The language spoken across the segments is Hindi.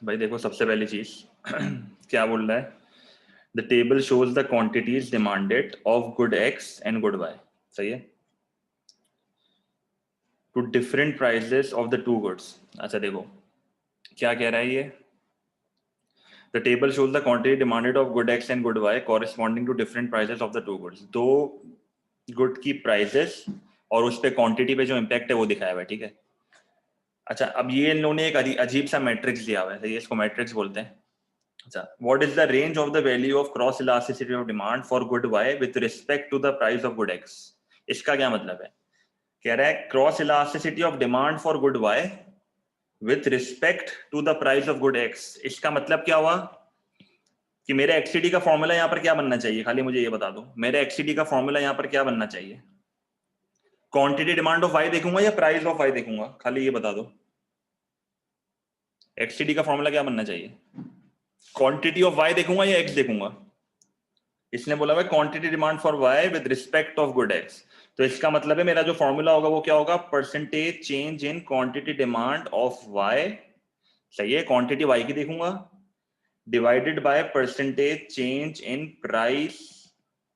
भाई देखो सबसे पहली चीज क्या बोल रहा है, the table shows the quantities demanded of good X and good Y. सही है, two different prices of the two goods. अच्छा देखो क्या कह रहा है ये, the table shows the quantity demanded of good X and good Y corresponding to different prices of the two goods. दो गुड की प्राइसेस और उस पे क्वांटिटी पे जो इम्पैक्ट है वो दिखाया हुआ है। ठीक है, अच्छा अब ये इन लोगों ने एक अजीब सा मैट्रिक्स दिया हुआ है, सही है, इसको मैट्रिक्स बोलते हैं। अच्छा, what is the range of the value of cross elasticity of demand for good Y with respect to the price of good X. इसका क्या मतलब है, कह रहा है cross elasticity of demand for good Y with respect to the price of good X. इसका मतलब क्या हुआ कि मेरे एक्ससीडी का फॉर्मूला यहां पर क्या बनना चाहिए, खाली मुझे ये बता दो, मेरे एक्ससीडी का फॉर्मूला यहां पर क्या बनना चाहिए, क्वांटिटी डिमांड ऑफ वाई देखूंगा या प्राइस ऑफ वाई देखूंगा, खाली ये बता दो। एक्ससीडी का फॉर्मूला क्या बनना चाहिए, क्वांटिटी ऑफ वाई देखूंगा या एक्स देखूंगा। इसने बोला भाई quantity demand for Y with respect of good X, तो इसका मतलब है मेरा जो फॉर्मूला होगा वो क्या होगा, percentage change in quantity demand of Y. सही है, क्वांटिटी वाई की देखूंगा divided by percentage change in price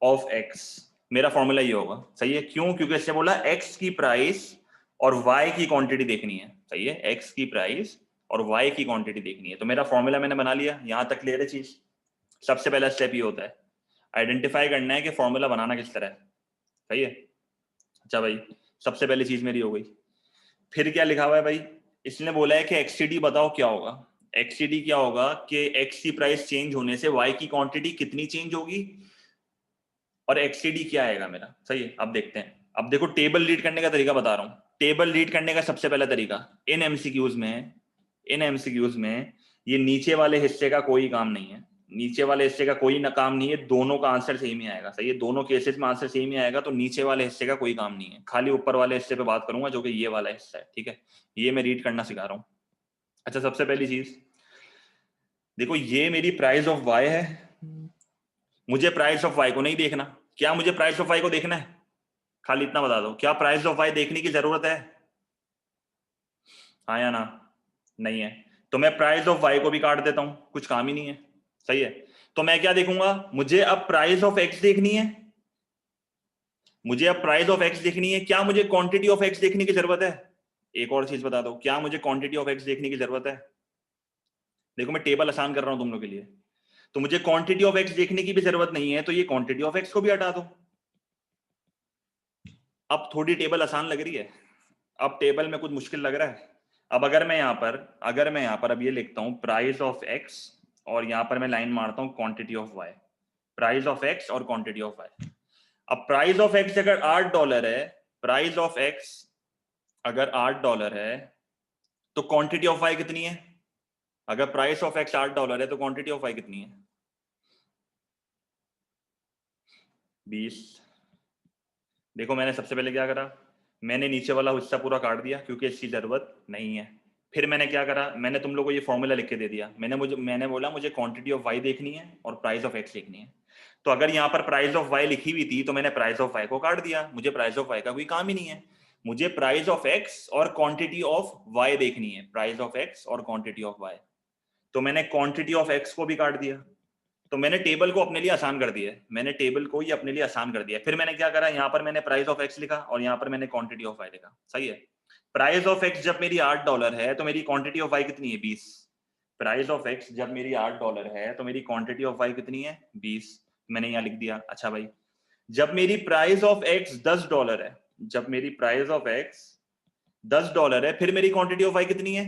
of X. मेरा फॉर्मूला ये होगा। सही है, क्यों, क्योंकि इसने बोला एक्स की प्राइस और वाई की क्वांटिटी देखनी है। सही है, एक्स की प्राइस और वाई की क्वांटिटी देखनी है, तो मेरा फॉर्मूला मैंने बना लिया। यहां तक क्लियर है चीज। सबसे पहला स्टेप ये होता है, आइडेंटिफाई करना है कि फॉर्मूला बनाना किस तरह है। सही है, अच्छा भाई सबसे पहली चीज मेरी हो गई। फिर क्या लिखा हुआ है भाई, इसने बोला है कि एक्ससीडी बताओ क्या होगा। एक्ससीडी क्या होगा कि एक्स की प्राइस चेंज होने से वाई की क्वांटिटी कितनी चेंज होगी, और एक्ससीडी क्या आएगा मेरा। सही है, अब देखते हैं। अब देखो टेबल रीड करने का तरीका बता रहा हूं। टेबल रीड करने का सबसे पहला तरीका इन एमसीक्यूज में ये नीचे वाले हिस्से का कोई काम नहीं है, नीचे वाले हिस्से का कोई ना काम नहीं है, दोनों का आंसर सेम ही आएगा। सही है, दोनों केसेस में आंसर सेम ही आएगा, तो नीचे वाले हिस्से का कोई काम नहीं है, खाली ऊपर वाले हिस्से पे बात करूंगा जो कि ये वाला हिस्सा है। ठीक है, ये मैं रीड करना सिखा रहा हूं। अच्छा सबसे पहली चीज देखो, ये मेरी प्राइस ऑफ वाई है, मुझे प्राइस ऑफ वाई को नहीं देखना। क्या मुझे प्राइस ऑफ वाई को देखना है, खाली इतना बता दो, क्या प्राइस ऑफ वाई देखने की जरूरत है, हाँ या ना, नहीं है, तो मैं प्राइस ऑफ वाई को भी काट देता हूं, कुछ काम ही नहीं है। सही है, तो मैं क्या देखूंगा, मुझे अब प्राइस ऑफ एक्स देखनी है, मुझे अब प्राइस ऑफ एक्स देखनी है। क्या मुझे क्वांटिटी ऑफ एक्स देखने की जरूरत है, एक और चीज बता दो, क्या मुझे क्वांटिटी ऑफ एक्स देखने की जरूरत है। देखो मैं टेबल आसान कर रहा हूं तुम लोग के लिए, तो मुझे क्वांटिटी ऑफ एक्स देखने की भी जरूरत नहीं है, तो ये क्वांटिटी ऑफ एक्स को भी हटा दो। अब थोड़ी टेबल आसान लग रही है, अब टेबल में कुछ मुश्किल लग रहा है। अब अगर मैं यहाँ पर अब ये लिखता हूं प्राइस ऑफ एक्स, और यहां पर मैं लाइन मारता हूं quantity of Y, price of X और क्वांटिटी ऑफ वाई। अब प्राइस ऑफ एक्स अगर $8 है, प्राइस ऑफ एक्स अगर $8 है, तो क्वांटिटी ऑफ वाई कितनी है, अगर प्राइस ऑफ एक्स $8 है तो क्वांटिटी ऑफ वाई कितनी है, 20। देखो मैंने सबसे पहले क्या करा, मैंने नीचे वाला हिस्सा पूरा काट दिया क्योंकि इसकी जरूरत नहीं है। फिर मैंने क्या करा, मैंने तुम लोगों को ये फॉर्मूला लिख के दे दिया, मैंने बोला मुझे क्वांटिटी ऑफ वाई देखनी है और प्राइस ऑफ एक्स देखनी है। तो अगर यहाँ पर प्राइस ऑफ वाई लिखी हुई थी तो मैंने प्राइस ऑफ वाई को काट दिया, मुझे प्राइस ऑफ वाई का कोई काम ही नहीं है। मुझे प्राइस ऑफ एक्स और क्वांटिटी ऑफ वाई देखनी है, प्राइस ऑफ एक्स और क्वांटिटी ऑफ वाई, तो मैंने क्वांटिटी ऑफ एक्स को भी काट दिया। तो मैंने टेबल को अपने लिए आसान कर दिया है, मैंने टेबल को ही अपने लिए आसान कर दिया। फिर मैंने क्या करा, यहाँ पर मैंने प्राइस ऑफ एक्स लिखा और यहाँ पर मैंने क्वांटिटी ऑफ वाई लिखा। सही है, प्राइस ऑफ एक्स जब मेरी $8 है तो मेरी क्वांटिटी ऑफ वाई कितनी है, 20। प्राइस ऑफ एक्स जब मेरी $8 है तो मेरी क्वांटिटी ऑफ वाई कितनी है, 20, मैंने यहाँ लिख दिया। अच्छा भाई, जब मेरी प्राइस ऑफ एक्स $10 है, जब मेरी प्राइस ऑफ एक्स $10 है, फिर मेरी क्वांटिटी ऑफ वाई कितनी है,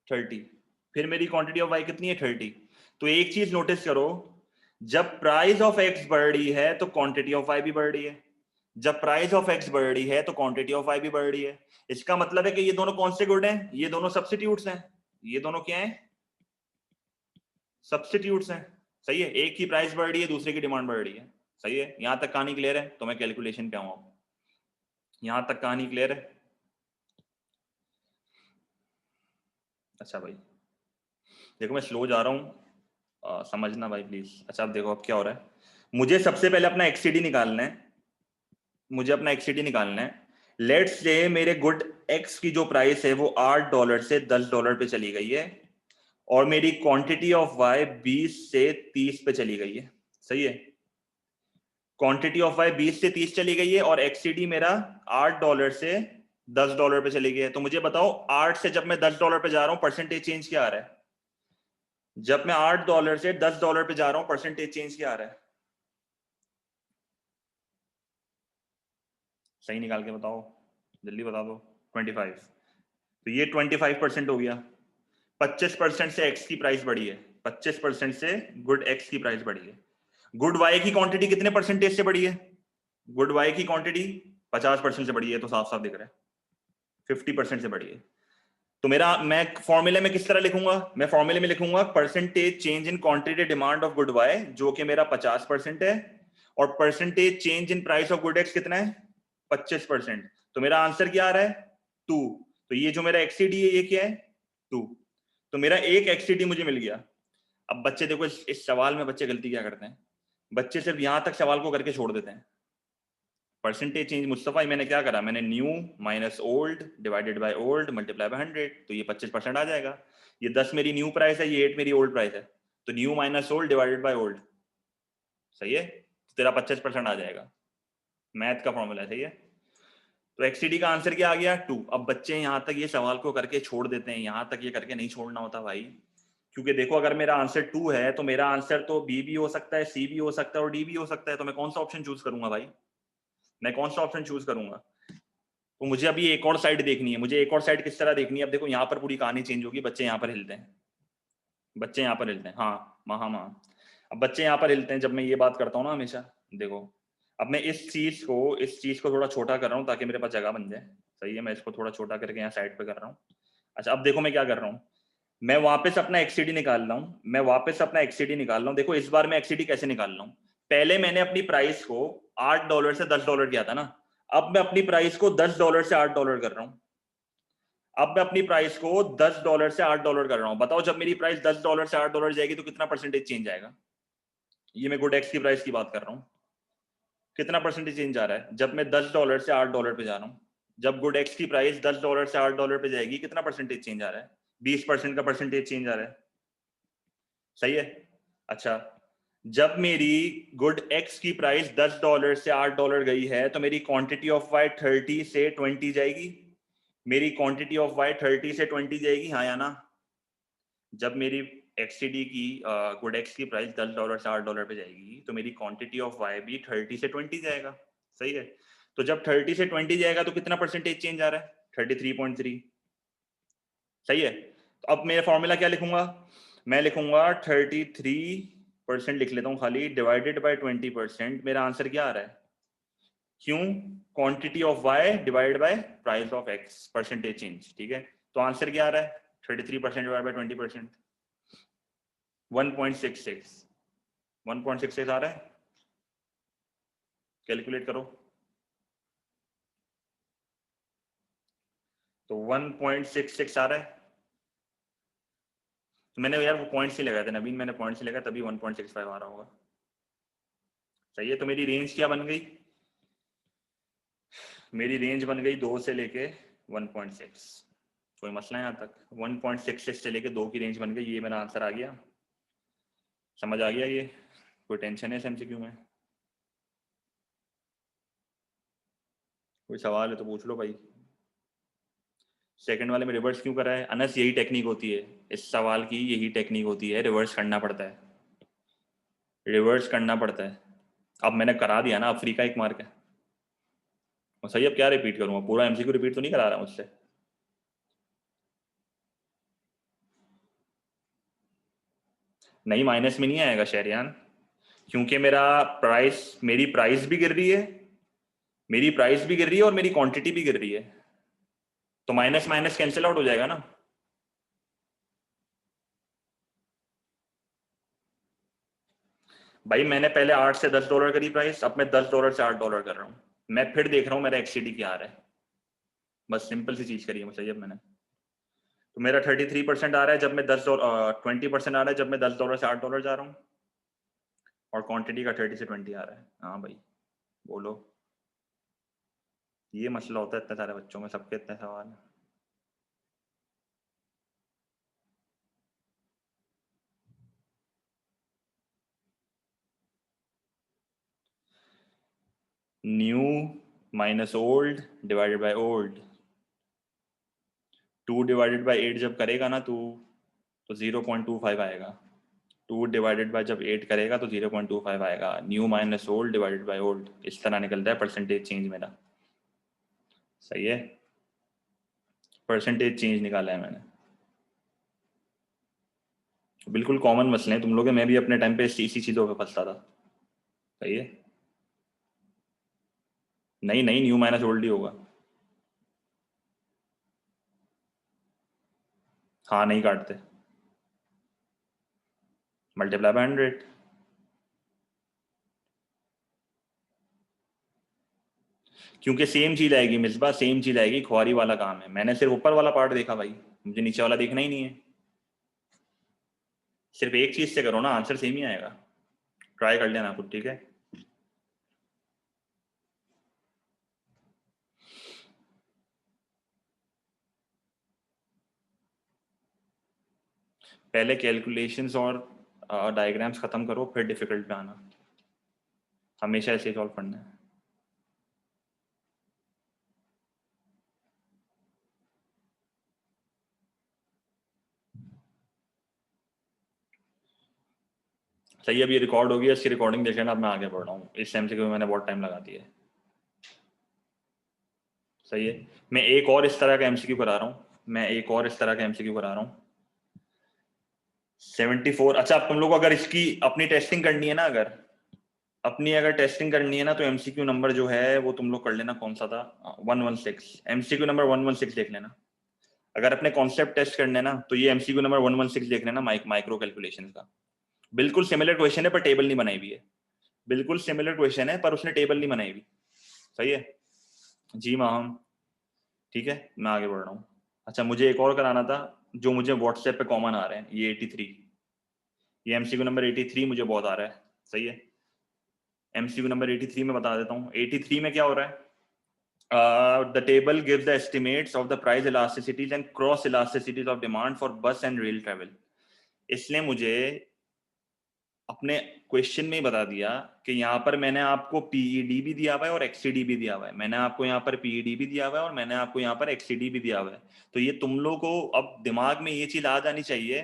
30, फिर मेरी क्वांटिटी ऑफ वाई कितनी है, 30। तो एक चीज नोटिस करो, जब प्राइस ऑफ एक्स बढ़ रही है तो क्वांटिटी ऑफ वाई भी बढ़ रही है, जब प्राइस ऑफ एक्स बढ़ रही है तो क्वांटिटी ऑफ वाई भी बढ़ रही है। इसका मतलब है कि ये दोनों कौन से गुड हैं, ये दोनों सब्स्टिट्यूट्स हैं, ये दोनों क्या हैं, सब्स्टिट्यूट्स हैं। सही है, एक की प्राइस बढ़ रही है, दूसरे की डिमांड बढ़ रही है। सही है, यहां तक कहानी क्लियर है, तो मैं कैलकुलेशन पे आऊं। अब यहां तक कहानी क्लियर है। अच्छा भाई देखो मैं स्लो जा रहा हूं, समझना भाई प्लीज। अच्छा अब देखो अब क्या हो रहा है, मुझे सबसे पहले अपना एक्ससीडी निकालना है, मुझे अपना एक्ससीडी निकालना है। लेट्स से मेरे गुड एक्स की जो प्राइस है वो $8 से $10 पे चली गई है और मेरी क्वांटिटी ऑफ वाई 20 से 30 पे चली गई है। सही है, क्वांटिटी ऑफ वाई 20 से 30 चली गई है और एक्ससीडी मेरा $8 से $10 पे चली गई है। तो मुझे बताओ 8 से जब मैं $10 पे जा रहा हूं परसेंटेज चेंज क्या आ रहा है? जब मैं $8 से $10 पे जा रहा हूं परसेंटेज चेंज क्या आ रहा है? सही निकाल के बताओ, जल्दी बता दो। 25। तो ये 25% हो गया। 25% से एक्स की प्राइस बढ़ी है, 25% से गुड एक्स की प्राइस बढ़ी है। गुड वाई की क्वांटिटी कितने परसेंटेज से बढ़ी है? गुड वाई की क्वांटिटी 50% से बढ़ी है, तो साफ साफ दिख रहा है 50% से बढ़ी है। तो मेरा मैं फॉर्मूले में किस तरह लिखूंगा? मैं फॉर्मूले में लिखूंगा percentage change in quantity demand of good Y, जो कि मेरा 50% है, और percentage change in price of good X कितना है? 25%। तो मेरा आंसर क्या आ रहा है? 2। तो ये जो मेरा एक्सीडी है ये क्या है? 2। तो मेरा एक एक्सीडी मुझे मिल गया। अब बच्चे देखो इस सवाल में बच्चे गलती क्या करते हैं, बच्चे सिर्फ यहां तक सवाल को करके छोड़ देते हैं। परसेंटेज चेंज मुस्तफा, मैंने क्या करा? मैंने new minus old divided by old multiply by 100, तो ये 25% आ जाएगा। ये 10 मेरी न्यू प्राइस है, ये 8 मेरी ओल्ड प्राइस है, तो new minus old divided by old. सही है, तो तेरा 25% आ जाएगा। मैथ का फॉर्मूला है। सही है, तो एक्सीडी का आंसर क्या आ गया? 2। अब बच्चे यहां तक ये सवाल को करके छोड़ देते हैं, यहां तक ये करके नहीं छोड़ना होता भाई, क्योंकि देखो अगर मेरा आंसर 2 है तो मेरा आंसर तो बी भी हो सकता है, सी भी हो सकता है और डी भी हो सकता है। तो मैं कौन सा ऑप्शन चूज करूंगा भाई? मैं कौन सा ऑप्शन चूज करूंगा? तो मुझे अभी एक और साइड देखनी है। मुझे एक और साइड किस तरह देखनी है? अब देखो यहाँ पर पूरी कहानी चेंज होगी, बच्चे यहाँ पर हिलते हैं, बच्चे यहाँ पर हिलते हैं, हाँ हाँ। अब बच्चे यहाँ पर हिलते हैं जब मैं ये बात करता हूँ ना हमेशा। देखो अब मैं इस चीज को थोड़ा छोटा कर रहा हूँ ताकि मेरे पास जगह बन जाए। सही है, मैं इसको थोड़ा छोटा करके यहाँ साइड पे कर रहा हूँ। अच्छा अब देखो मैं क्या कर रहा हूँ, मैं वापस अपना एक्सीडी निकाल रहा हूँ, देखो इस बार मैं एक्सीडी कैसे निकाल रहा हूँ। पहले मैंने अपनी प्राइस को $8 से $10 किया था ना, अब मैं अपनी प्राइस को $10 से $8 कर रहा हूँ। अब मैं अपनी प्राइस को $10 से $8 कर रहा हूं। बताओ जब मेरी प्राइस $10 से $8 जाएगी तो कितना परसेंटेज चेंज आएगा? ये मैं गुड एक्स की प्राइस की बात कर रहा हूं। कितना परसेंटेज चेंज आ रहा है जब मैं $10 से $8 पे जा रहा हूं? जब गुड एक्स की प्राइस $10 से $8 पे जाएगी कितना परसेंटेज चेंज आ रहा है? 20% का परसेंटेज चेंज आ रहा है। सही है। अच्छा, जब मेरी गुड एक्स की प्राइस $10 से $8 गई है तो मेरी क्वांटिटी ऑफ वाई 30 से 20 जाएगी। मेरी क्वांटिटी ऑफ वाई 30 से 20 जाएगी, हाँ या ना? जब मेरी एक्ससीडी की गुड एक्स की प्राइस $10 से $8 पे जाएगी तो मेरी क्वांटिटी ऑफ वाई भी 30 से 20 जाएगा। सही है, तो जब 30 से 20 जाएगा तो कितना परसेंटेज चेंज आ रहा है? 33.3। सही है, तो अब मैं फॉर्मूला क्या लिखूंगा? मैं लिखूंगा 33% लिख लेता हूँ खाली, डिवाइडेड बाय 20%। मेरा आंसर क्या आ रहा है? क्यों? Quantity of Y divide by price of X, percentage change. ठीक है, तो आंसर क्या आ रहा है? 33% डिवाइड बाय 20%, 1.66। 1.66 आ रहा है, कैलकुलेट करो। तो 1.66 आ रहा है। तो मैंने यार वो पॉइंट्स ही लगाए थे नवीन, मैंने पॉइंट्स ही लगाया तभी 1.65 आ रहा होगा। सही है, तो मेरी रेंज क्या बन गई? मेरी रेंज बन गई 2 से लेके 1.6। कोई मसला है यहाँ तक? 1.66 से लेके 2 की रेंज बन गई, ये मेरा आंसर आ गया। समझ आ गया? ये कोई टेंशन है इस MCQ में? कोई सवाल है तो पूछ लो भाई। सेकंड वाले में रिवर्स क्यों करा है अनस? यही टेक्निक होती है इस सवाल की, यही टेक्निक होती है, रिवर्स करना पड़ता है, रिवर्स करना पड़ता है। अब मैंने करा दिया ना, अब फ्री का 1 मार्क है। और सही, अब क्या रिपीट करूंगा? पूरा MCQ रिपीट तो नहीं करा रहा मुझसे। नहीं, माइनस में नहीं आएगा शहरियान, क्योंकि मेरी प्राइस भी गिर रही है, मेरी प्राइस भी गिर रही है और मेरी क्वांटिटी भी गिर रही है, तो माइनस माइनस कैंसिल आउट हो जाएगा ना। भाई मैंने पहले 8 से $10 करी प्राइस, अब मैं $10 से $8 कर रहा हूँ। मैं फिर देख रहा हूँ मेरा एक्ससीडी क्या आ रहा है, बस सिंपल सी चीज करी है मुझे। अब मैंने, तो मेरा 33% आ रहा है जब मैं 20% आ रहा है जब मैं $10 से $8 जा रहा हूँ, और क्वांटिटी का 30 से 20 आ रहा है। हाँ भाई बोलो, ये मसला होता है इतने सारे बच्चों में, सबके इतने सवाल। New minus old divided by old. 2 divided by 8 जब करेगा ना तो 0.25 आएगा। 2 डिवाइडेड बाय जब 8 करेगा तो 0.25 आएगा। New minus old divided by old, इस तरह निकलता है परसेंटेज चेंज मेरा। सही है, परसेंटेज चेंज निकाला है मैंने। बिल्कुल कॉमन मसले हैं तुम लोग, मैं भी अपने टाइम पे इसी चीजों पे फंसता था। सही है, नहीं नहीं, न्यू माइनस ओल्ड ही होगा। हाँ नहीं काटते, मल्टीप्लाई बाय 100। क्योंकि सेम चीज आएगी मिसबा, सेम चीज आएगी, खुआरी वाला काम है। मैंने सिर्फ ऊपर वाला पार्ट देखा भाई, मुझे नीचे वाला देखना ही नहीं है। सिर्फ एक चीज से करो ना, आंसर सेम ही आएगा। ट्राई कर लेना खुद, ठीक है। पहले कैलकुलेशंस और डायग्राम्स खत्म करो, फिर डिफिकल्ट पे आना। हमेशा ऐसे सॉल्व करना है। सही, अब ये रिकॉर्ड होगी, इसकी रिकॉर्डिंग देख लेना। अब मैं आगे बढ़ रहा हूँ, इस टाइम से क्योंकि मैंने बहुत टाइम लगा दिया है। सही है, मैं एक और इस तरह का एमसीक्यू करा रहा हूँ। मैं एक और इस तरह का एमसीक्यू करा रहा हूँ। 74। अच्छा, अब तुम लोग अगर इसकी अपनी टेस्टिंग करनी है ना, अगर टेस्टिंग करनी है ना, तो एमसीक्यू नंबर जो है वो तुम लोग कर लेना। कौन सा था? 116। एमसीक्यू नंबर 116 देख लेना। अगर अपने कॉन्सेप्ट टेस्ट करने ना, तो ये एमसीक्यू नंबर 116 देख लेना, माइक्रो कैलकुलेशन का। बिल्कुल सिमिलर क्वेश्चन है पर टेबल नहीं बनाई हुई है। बिल्कुल सिमिलर क्वेश्चन है पर उसने टेबल नहीं बनाई हुई। सही है जी माहम, ठीक है। मैं आगे बढ़ रहा हूँ। अच्छा, मुझे एक और कराना था जो मुझे व्हाट्सएप पे कॉमन आ रहे हैं, ये 83। ये एमसीक्यू नंबर 83 मुझे बहुत आ रहा है। सही है, एमसीक्यू नंबर 83 में बता देता हूँ। 83 में क्या हो रहा है? The table gives the estimates of the price elasticities and cross elasticities of demand for bus and rail travel. इसने मुझे अपने क्वेश्चन में ही बता दिया कि यहाँ पर मैंने आपको पीईडी भी दिया हुआ है और एक्सीडी भी दिया हुआ है। मैंने आपको यहाँ पर पीईडी भी दिया हुआ है और मैंने आपको यहाँ पर एक्सीडी भी दिया हुआ है। तो ये तुम लोग को अब दिमाग में ये चीज आ जानी चाहिए।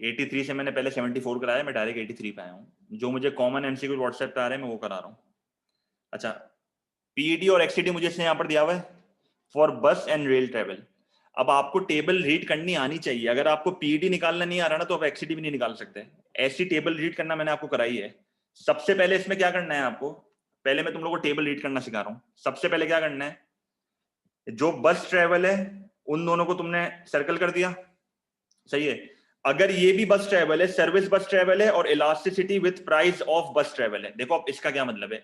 83 से मैंने पहले 74 कराया, मैं डायरेक्ट 83 पे आया हूँ। जो मुझे कॉमन एमसीक्यू व्हाट्सएप पे आ रहे हैं मैं वो करा रहा हूँ। अच्छा, पीईडी और एक्सीडी मुझे इसने यहाँ पर दिया हुआ है फॉर बस एंड रेल ट्रेवल। अब आपको टेबल रीड करनी आनी चाहिए। अगर आपको पीईडी निकालना नहीं आ रहा ना, तो आप एक्सीडी भी नहीं निकाल सकते। ऐसी टेबल रीड करना मैंने आपको कराई है। सबसे पहले इसमें क्या करना है आपको, पहले मैं तुम लोगों को टेबल रीड करना सिखा रहा हूँ। सबसे पहले क्या करना है, जो बस ट्रेवल है उन दोनों को तुमने सर्कल कर दिया। सही है, अगर ये भी बस ट्रेवल है, सर्विस बस ट्रेवल है और elasticity with price of bus travel है। देखो अब इसका क्या मतलब है,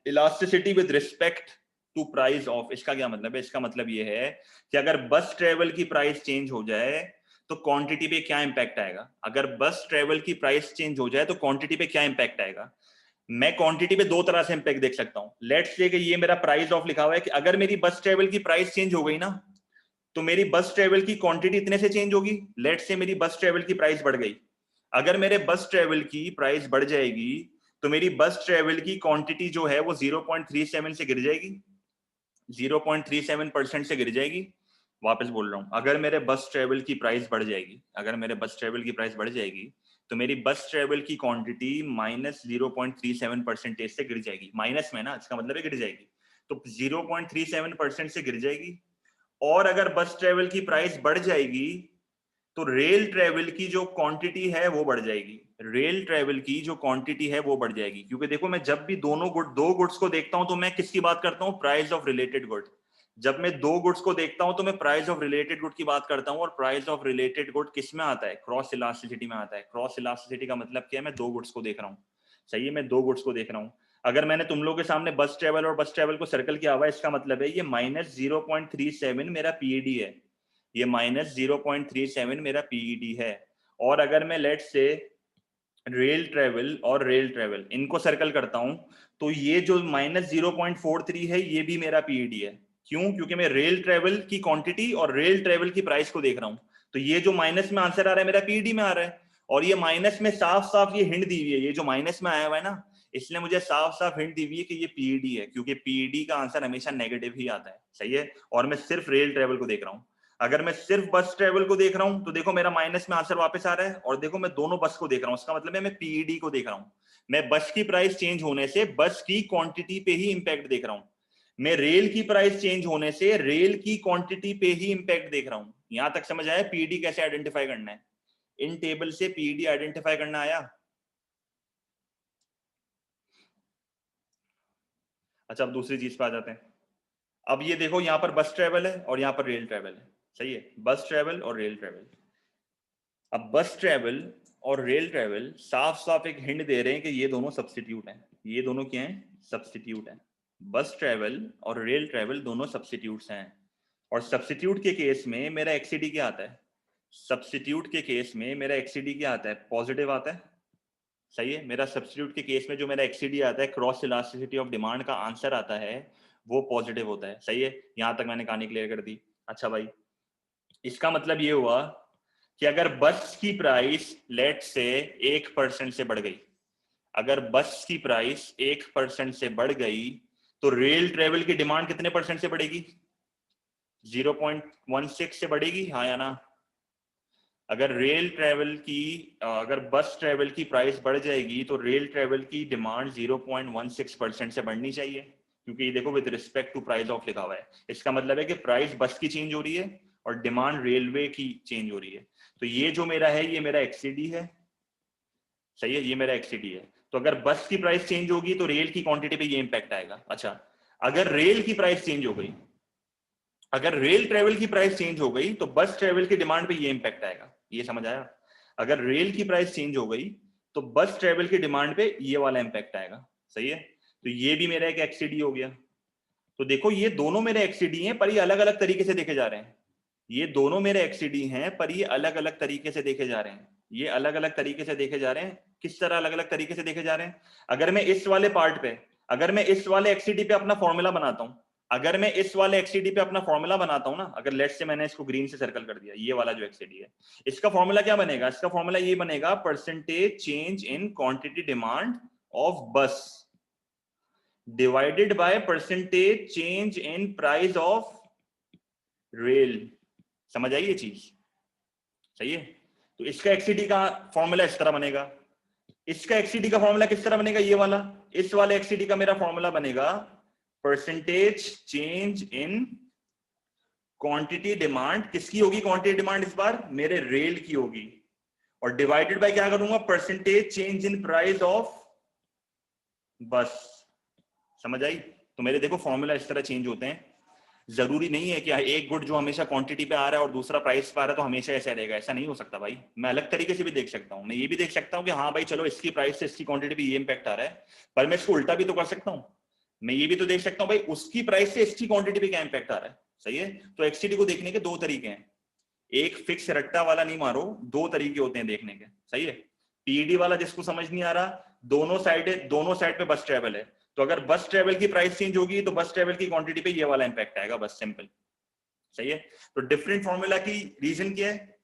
elasticity with respect to price of, इसका क्या मतलब है? इसका मतलब ये है कि अगर बस ट्रेवल की प्राइस चेंज हो जाए तो क्वांटिटी पे क्या इंपैक्ट आएगा। अगर बस ट्रेवल की प्राइस चेंज हो जाए तो क्वांटिटी पे क्या इंपैक्ट आएगा। मैं क्वांटिटी पे दो तरह से इंपैक्ट देख सकता हूं। लेट्स से कि ये मेरा प्राइस ऑफ लिखा हुआ है कि अगर मेरी बस ट्रेवल की प्राइस चेंज हो गई ना, तो मेरी बस ट्रेवल की क्वांटिटी इतने से चेंज होगी। लेट्स से मेरी बस ट्रेवल की प्राइस बढ़ गई। अगर मेरे बस ट्रेवल की प्राइस बढ़ जाएगी तो मेरी बस ट्रेवल की क्वांटिटी जो है वो 0.37 से गिर जाएगी, 0.37% से गिर जाएगी। वापस बोल रहा हूं, अगर मेरे बस ट्रेवल की प्राइस बढ़ जाएगी, अगर मेरे बस ट्रेवल की प्राइस बढ़ जाएगी तो मेरी बस ट्रेवल की क्वांटिटी -0.37% से गिर जाएगी। माइनस में ना, इसका मतलब है गिर जाएगी। तो 0.37% से गिर जाएगी। और अगर बस ट्रेवल की प्राइस बढ़ जाएगी तो रेल ट्रेवल की जो क्वांटिटी है वो बढ़ जाएगी। रेल ट्रेवल की जो क्वांटिटी है वो बढ़ जाएगी। क्योंकि देखो, मैं जब भी दो गुड्स को देखता हूं तो मैं किसकी बात करता हूं? Price of related good. जब मैं दो गुड्स को देखता हूं तो मैं प्राइस ऑफ रिलेटेड गुड की बात करता हूं। और प्राइस ऑफ रिलेटेड गुड किस में आता है? क्रॉस इलास्टिसिटी में आता है। क्रॉस इलास्टिसिटी का मतलब क्या है? मैं दो गुड्स को देख रहा हूं। सही है, मैं दो गुड्स को देख रहा हूं। अगर मैंने तुम लोग के सामने बस ट्रेवल और बस ट्रेवल को सर्कल किया हुआ है, इसका मतलब है ये -0.37 मेरा पीईडी है। ये -0.37 मेरा पीईडी है। और अगर मैं लेट से रेल ट्रेवल और रेल ट्रेवल इनको सर्कल करता हूं, तो ये जो -0.43 है ये भी मेरा पीईडी है। क्यों? क्योंकि मैं रेल ट्रेवल की क्वांटिटी और रेल ट्रेवल की प्राइस को देख रहा हूं। तो ये जो माइनस में आंसर आ रहा है मेरा पीईडी में आ रहा है। और ये माइनस में साफ साफ ये हिंट दी हुई है, ये जो माइनस में आया हुआ है ना, इसने मुझे साफ साफ हिंट दी हुई है कि ये पीईडी है, क्योंकि पीईडी का आंसर हमेशा नेगेटिव ही आता है, सही है। और मैं सिर्फ रेल ट्रेवल को देख रहा हूँ। अगर मैं सिर्फ बस ट्रेवल को देख रहा हूं तो देखो मेरा माइनस में आंसर वापस आ रहा है, और देखो मैं दोनों बस को देख रहा हूं, इसका मतलब है मैं पीईडी को देख रहा हूं। मैं बस की प्राइस चेंज होने से बस की क्वांटिटी पे ही इंपैक्ट देख रहा हूं। मैं रेल की प्राइस चेंज होने से रेल की क्वांटिटी पे ही इंपैक्ट देख रहा हूं। यहां तक समझ आया पीईडी कैसे आइडेंटिफाई करना है? इन टेबल से पीईडी आइडेंटिफाई करना आया? अच्छा, अब दूसरी चीज पे आ जाते हैं। अब ये देखो यहाँ पर बस ट्रेवल है और यहाँ पर रेल ट्रेवल है, सही है, बस ट्रेवल और रेल ट्रेवल। अब बस ट्रेवल और रेल ट्रेवल साफ साफ एक हिंट दे रहे हैं कि ये दोनों सब्स्टिट्यूट हैं। ये दोनों क्या हैं? सब्स्टिट्यूट हैं। बस ट्रेवल और रेल ट्रेवल दोनों सब्स्टिट्यूट्स हैं। और सब्स्टिट्यूट के केस में मेरा एक्सीडी क्या आता है? सब्स्टिट्यूट के केस में मेरा एक्सीडी क्या आता है? पॉजिटिव आता है, सही है। मेरा सब्स्टिट्यूट के केस में जो मेरा एक्सीडी आता है, क्रॉस इलास्टिसिटी ऑफ डिमांड का आंसर आता है, वो पॉजिटिव होता है, सही है। यहां तक मैंने कहानी क्लियर कर दी। अच्छा भाई, इसका मतलब ये हुआ कि अगर बस की प्राइस लेट से 1% से बढ़ गई, अगर बस की प्राइस 1% से बढ़ गई, तो रेल ट्रेवल की डिमांड कितने परसेंट से बढ़ेगी? 0.16 से बढ़ेगी, हाँ या ना? अगर रेल ट्रेवल की अगर बस ट्रेवल की प्राइस बढ़ जाएगी तो रेल ट्रेवल की डिमांड 0.16% से बढ़नी चाहिए, क्योंकि ये देखो with respect to price of लिखा हुआ है। इसका मतलब है कि प्राइस बस की चेंज हो रही है और डिमांड रेलवे की चेंज हो रही है। तो ये जो मेरा है, ये मेरा एक्सीडी है, सही है, ये मेरा एक्सीडी है। तो अगर बस की प्राइस चेंज होगी तो रेल की क्वांटिटी पे ये इंपैक्ट आएगा। अच्छा, अगर रेल की प्राइस चेंज हो गई, अगर रेल ट्रेवल की प्राइस चेंज हो गई तो बस ट्रेवल की डिमांड पे ये इंपैक्ट आएगा। ये समझ आया? अगर रेल की प्राइस चेंज हो गई तो बस ट्रेवल की डिमांड पे ये वाला इंपैक्ट आएगा, सही है। तो ये भी मेरा एक एक्सीडी हो गया। तो देखो ये दोनों मेरे एक्सीडी हैं, पर ये अलग अलग तरीके से देखे जा रहे हैं। ये दोनों मेरे एक्सीडी हैं, पर ये अलग अलग तरीके से देखे जा रहे हैं। ये अलग अलग तरीके से देखे जा रहे हैं। किस तरह अलग अलग तरीके से देखे जा रहे हैं? अगर मैं इस वाले पार्ट पे, अगर मैं इस वाले एक्सीडी पे अपना फॉर्मूला बनाता हूं, अगर मैं इस वाले एक्सीडी पे अपना फॉर्मूला बनाता हूं ना, अगर लेट्स से मैंने इसको ग्रीन से सर्कल कर दिया, ये वाला जो एक्सीडी है, इसका फॉर्मूला क्या बनेगा? इसका फॉर्मूला ये बनेगा, percentage change in quantity demand of bus divided by percentage change in price of rail. समझ आई ये चीज? सही है। तो इसका एक्सीडी का फॉर्मूला इस तरह बनेगा। इसका एक्सीडी का फॉर्मूला किस तरह बनेगा? ये वाला, इस वाले एक्सीडी का मेरा फॉर्मूला बनेगा percentage change in quantity demand. किसकी होगी क्वांटिटी डिमांड इस बार? मेरे रेल की होगी। और डिवाइडेड बाय क्या करूंगा? Percentage change in price of बस। समझ आई? तो मेरे देखो फॉर्मूला इस तरह चेंज होते हैं। जरूरी नहीं है कि एक गुड जो हमेशा क्वांटिटी पे आ रहा है और दूसरा प्राइस पे आ रहा है तो हमेशा ऐसा रहेगा, ऐसा नहीं हो सकता भाई। मैं अलग तरीके से भी देख सकता हूँ। मैं ये भी देख सकता हूँ कि हाँ भाई चलो इसकी प्राइस से इसकी क्वांटिटी पे ये इंपैक्ट आ रहा है, पर मैं इसको उल्टा भी तो कर सकता हूँ। मैं ये भी तो देख सकता हूँ भाई उसकी प्राइस से इसकी क्वांटिटी पे क्या इंपैक्ट आ रहा है, सही है। तो एक्सटीडी को देखने के दो तरीके हैं। एक फिक्स रट्टा वाला नहीं मारो, दो तरीके होते हैं देखने के, सही है। पीडी वाला जिसको समझ नहीं आ रहा, दोनों साइड पे बस ट्रेवल है, तो अगर बस ट्रेवल की प्राइस चेंज होगी तो बस ट्रेवल की क्वांटिटी पे ये वाला इंपैक्ट आएगा, बस सिंपल, सही है। तो डिफरेंट फॉर्मूला की रीजन क्या है?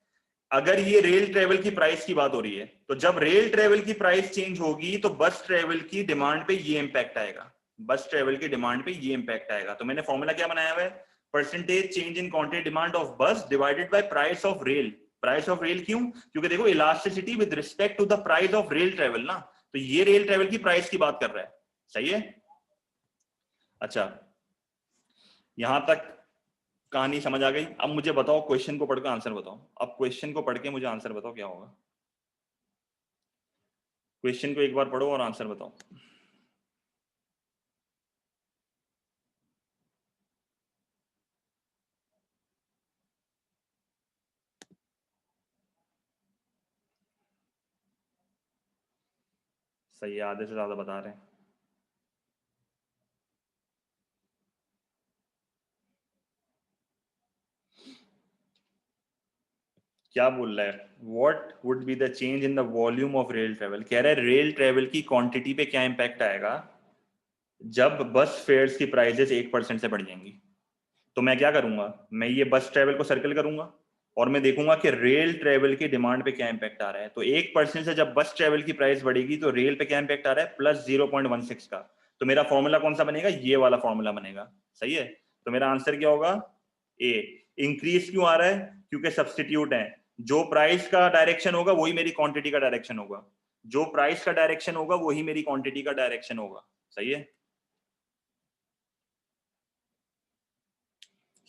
अगर ये रेल ट्रेवल की प्राइस की बात हो रही है तो जब रेल ट्रेवल की प्राइस चेंज होगी तो बस ट्रेवल की डिमांड पे ये इंपैक्ट आएगा, बस ट्रेवल की डिमांड पे ये इंपैक्ट आएगा। तो मैंने फॉर्मूला क्या बनाया हुआ है? Percentage change in quantity demand of bus divided by price of rail. Price of rail क्यों? क्योंकि देखो elasticity with respect to the price of rail travel ना, तो ये रेल ट्रेवल की प्राइस की बात कर रहा है, सही है। अच्छा, यहां तक कहानी समझ आ गई। अब मुझे बताओ, क्वेश्चन को पढ़कर आंसर बताओ। अब क्वेश्चन को पढ़ के मुझे आंसर बताओ क्या होगा। क्वेश्चन को एक बार पढ़ो और आंसर बताओ। सही है, आधे से ज्यादा बता रहे हैं। क्या बोल रहा है? What would be the change in the volume of rail travel. कह रहा है रेल ट्रेवल की क्वांटिटी पे क्या इंपैक्ट आएगा जब बस फेयर्स की प्राइजेस 1% से बढ़ जाएंगी। तो मैं क्या करूंगा? मैं ये बस ट्रेवल को सर्कल करूंगा और मैं देखूंगा कि रेल ट्रेवल की डिमांड पे क्या इंपैक्ट आ रहा है। तो 1% से जब बस ट्रेवल की प्राइस बढ़ेगी तो रेल पे क्या इंपैक्ट आ रहा है, प्लस 0.16 का। तो मेरा फॉर्मूला कौन सा बनेगा, ये वाला फॉर्मूला बनेगा। सही है, तो मेरा आंसर क्या होगा, ए। इंक्रीज क्यों आ रहा है, क्योंकि सब्सटीट्यूट है। जो प्राइस का डायरेक्शन होगा वही मेरी क्वांटिटी का डायरेक्शन होगा, जो प्राइस का डायरेक्शन होगा वही मेरी क्वांटिटी का डायरेक्शन होगा। सही है,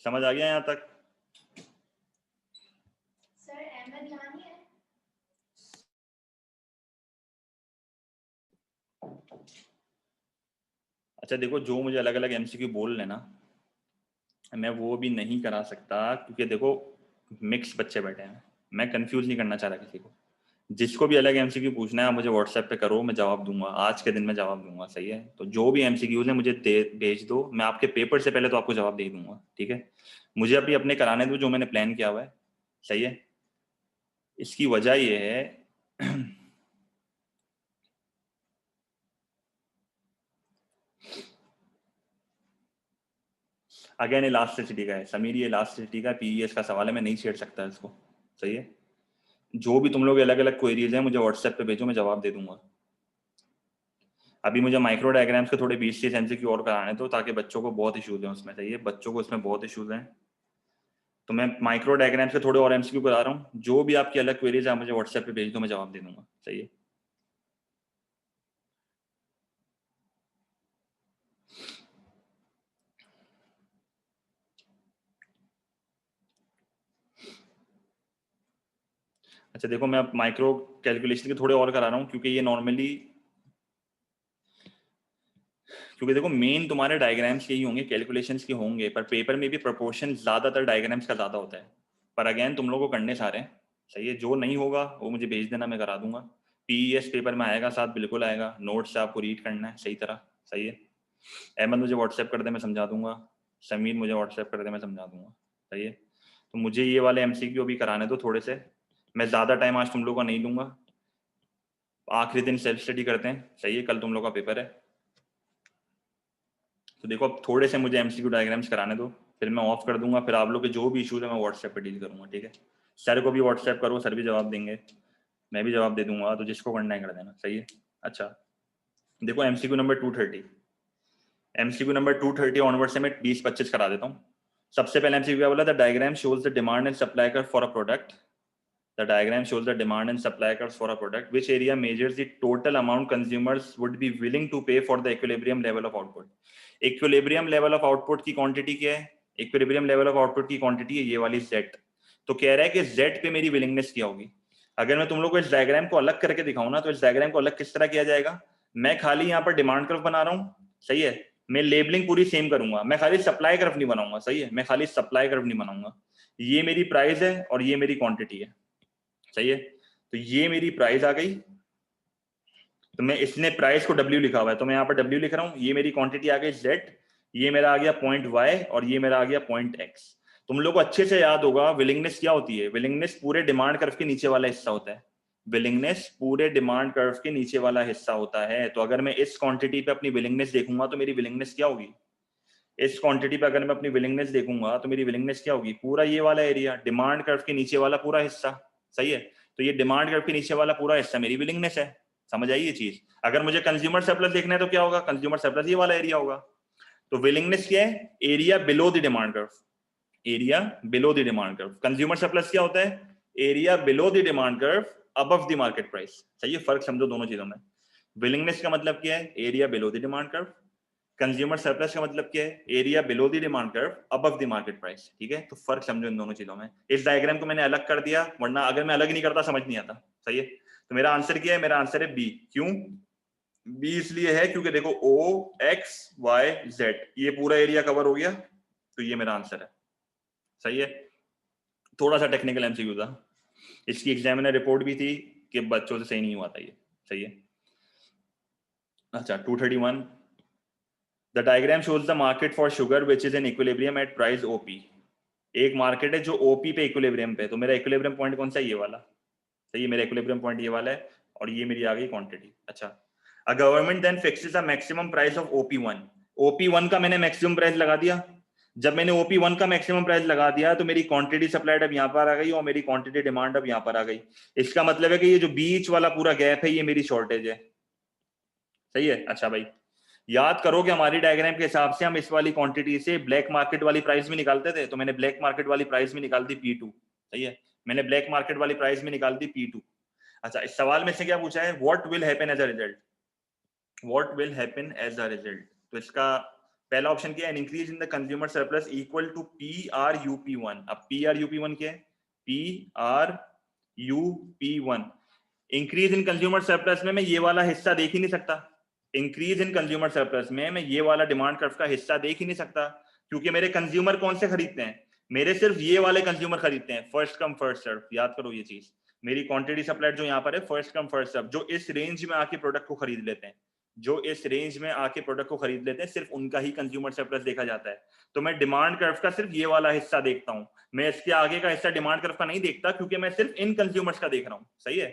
समझ आ गया यहां तक? सर अहमद यहाँ नहीं है। अच्छा देखो, जो मुझे अलग अलग एमसीक्यू बोल लेना, मैं वो भी नहीं करा सकता, क्योंकि देखो मिक्स बच्चे बैठे हैं, मैं कंफ्यूज नहीं करना चाह रहा किसी को। जिसको भी अलग एमसीक्यू पूछना है आप मुझे व्हाट्सएप पे करो, मैं जवाब दूंगा, आज के दिन में जवाब दूंगा। सही है, तो जो भी एमसीक्यूज है मुझे भेज दो, मैं आपके पेपर से पहले तो आपको जवाब दे दूंगा। ठीक है, मुझे अभी अपने कराने दो जो मैंने प्लान किया हुआ है। सही है, इसकी वजह ये है अगेन इलास्टिसिटी का है समीर, ये इलास्टिसिटी का पीईएस का सवाल है, मैं नहीं छेड़ सकता इसको। सही है, जो भी तुम लोग अलग अलग क्वेरीज हैं मुझे व्हाट्सएप पे भेजो, मैं जवाब दे दूंगा। अभी मुझे माइक्रो डायग्राम्स के थोड़े 20-30 एमसीक्यू और कराने दो, ताकि बच्चों को बहुत इशूज हैं उसमें। सही है, बच्चों को इसमें बहुत इशूज हैं, तो मैं माइक्रो डायग्राम्स के थोड़े और एमसीक्यू करा रहा हूँ। जो भी आपकी अलग क्वेरीज है आप मुझे व्हाट्सएप पे भेज दो, मैं जवाब दे दूंगा। सही है, अच्छा देखो, मैं अब माइक्रो कैलकुलेशन के थोड़े और करा रहा हूँ, क्योंकि ये नॉर्मली, क्योंकि देखो मेन तुम्हारे डायग्राम्स के ही होंगे, कैलकुलेशंस के होंगे, पर पेपर में भी प्रोपोर्शन ज्यादातर डायग्राम्स का ज्यादा होता है। पर अगेन तुम लोगों को करने सारे हैं। सही है, जो नहीं होगा वो मुझे भेज देना, मैं करा दूंगा। पीईएस पेपर में आएगा, साथ बिल्कुल आएगा, नोट्स आपको रीड करना है सही तरह। सही है, अहमद मुझे व्हाट्सएप कर दे, मैं समझा दूंगा। समीर मुझे व्हाट्सएप कर दे, मैं समझा दूंगा। सही है, तो मुझे ये वाले एमसीक्यू भी कराने दो थोड़े से। मैं ज्यादा टाइम आज तुम लोग का नहीं लूंगा, आखिरी दिन सेल्फ स्टडी करते हैं। सही है, कल तुम लोग का पेपर है। तो देखो अब थोड़े से मुझे एमसीक्यू डायग्राम्स कराने दो, फिर मैं ऑफ कर दूंगा। फिर आप लोग के जो भी इशूज है मैं व्हाट्सएप पे डील करूंगा। ठीक है, सर को भी व्हाट्सएप करो, सर भी जवाब देंगे, मैं भी जवाब दे दूंगा, तो जिसको करना है कर देना। सही है, अच्छा देखो MCQ number 230, MCQ number 230 onward से मैं 20-25 करा देता हूँ। सबसे पहले एमसीक्यू क्या बोला, the diagram shows the demand and supply curve for a product. The diagram shows the demand and supply curves for a product. Which area measures the total amount consumers would be willing to pay for the equilibrium level of output? Equilibrium level of output की quantity क्या है? Equilibrium level of output की quantity है ये वाली Z। तो कह रहा है कि Z पे मेरी willingness क्या होगी। अगर मैं तुम लोग को इस डायग्राम को अलग करके दिखाऊं ना, तो इस डायग्राम को अलग किस तरह किया जाएगा, मैं खाली यहाँ पर डिमांड कर्व बना रहा हूँ। सही है, मैं लेबलिंग पूरी सेम करूंगा, मैं खाली सप्लाई कर्व नहीं बनाऊंगा। सही है, मैं खाली सप्लाई कर्व नहीं बनाऊंगा। ये मेरी प्राइस है और ये मेरी क्वांटिटी है। सही है, तो ये मेरी प्राइस आ गई, तो मैं इसने प्राइस को W लिखा हुआ है तो मैं यहाँ पर W लिख रहा हूँ। ये मेरी क्वांटिटी आ गई Z, ये मेरा आ गया पॉइंट Y और ये मेरा आ गया पॉइंट X। तुम लोग को अच्छे से याद होगा विलिंगनेस क्या होती है। विलिंगनेस पूरे डिमांड कर्व के नीचे वाला हिस्सा होता है। विलिंगनेस पूरे डिमांड कर्व के नीचे वाला हिस्सा होता है। तो अगर मैं इस क्वांटिटी पे अपनी विलिंगनेस देखूंगा तो मेरी विलिंगनेस क्या होगी, इस क्वांटिटी पे अगर मैं अपनी विलिंगनेस देखूंगा तो मेरी विलिंगनेस क्या होगी, पूरा ये वाला एरिया, डिमांड कर्व के नीचे वाला पूरा हिस्सा। सही है, तो ये डिमांड कर्व के नीचे वाला पूरा हिस्सा मेरी विलिंगनेस है। समझ आई ये चीज। अगर मुझे कंज्यूमर सरप्लस देखना है तो क्या होगा, कंज्यूमर सरप्लस ये वाला एरिया होगा। तो विलिंगनेस क्या है, area below the demand curve, area below the demand curve. Consumer surplus क्या होता है, area below the demand curve above the market price. सही है, फर्क समझो दोनों चीजों में। विलिंगनेस का मतलब क्या है, area below the demand curve. Consumer surplus का मतलब क्या है, area below the demand curve above the market price. ठीक है, तो फर्क समझो इन दोनों चीजों में। इस डायग्राम को मैंने अलग कर दिया, वरना अगर मैं अलग नहीं करता समझ नहीं आता। सही है, तो मेरा आंसर क्या है, मेरा आंसर है बी। क्यों बी, इसलिए है क्योंकि देखो O X Y Z ये पूरा एरिया कवर हो गया, तो ये मेरा आंसर है। सही है, थोड़ा सा टेक्निकल एमसीक्यू था, इसकी एग्जामिनर रिपोर्ट भी थी कि बच्चों से सही नहीं हुआ था ये। सही है, अच्छा 231, the diagram shows the market for sugar which is in equilibrium at price OP। एक मार्केट है जो OP पे इक्विलिब्रियम पे, तो मेरा इक्विलिब्रियम पॉइंट कौन सा है, ये वाला। सही है, मेरा इक्विलिब्रियम पॉइंट ये वाला है और ये मेरी आ गई क्वांटिटी। अच्छा, a government then fixes a maximum price of OP1। OP1 का मैंने मैक्सिमम प्राइस लगा दिया, जब मैंने OP1 का मैक्सिमम प्राइस लगा दिया तो मेरी क्वांटिटी सप्लाइड अब यहाँ पर आ गई और मेरी क्वांटिटी डिमांड अब यहाँ पर आ गई। इसका मतलब है कि ये जो बीच वाला पूरा गैप है ये मेरी शॉर्टेज है। सही है। अच्छा भाई, याद करो कि हमारी डायग्राम के हिसाब से हम इस वाली क्वांटिटी से ब्लैक मार्केट वाली प्राइस भी निकालते थे, तो मैंने ब्लैक मार्केट वाली प्राइस में निकाल दी P2। सही है, मैंने ब्लैक मार्केट वाली प्राइस में निकाल दी P2। अच्छा, इस सवाल में से क्या पूछा है, what will happen as a result, what will happen as a result. तो इसका पहला ऑप्शन क्या है, increase in the consumer surplus equal to PRUP1। अब PRUP1 क्या है, PRUP1 increase in consumer surplus में मैं ये वाला हिस्सा देख ही नहीं सकता। इंक्रीज इन कंज्यूमर सरप्लस में मैं ये वाला डिमांड कर्व का हिस्सा देख ही नहीं सकता, क्योंकि मेरे कंज्यूमर कौन से खरीदते हैं, मेरे सिर्फ ये वाले कंज्यूमर खरीदते हैं, फर्स्ट कम फर्स्ट सर्व। याद करो ये चीज, मेरी क्वांटिटी सप्लाइड जो यहाँ पर है फर्स्ट कम फर्स्ट सर्व, जो इस रेंज में आके प्रोडक्ट को खरीद लेते हैं, जो इस रेंज में आके प्रोडक्ट को खरीद लेते हैं, सिर्फ उनका ही कंज्यूमर सरप्लस देखा जाता है। तो मैं डिमांड कर्व का सिर्फ ये वाला हिस्सा देखता हूं, मैं इसके आगे का हिस्सा डिमांड कर्व का नहीं देखता, क्योंकि मैं सिर्फ इन कंज्यूमर्स का देख रहा हूं। सही है,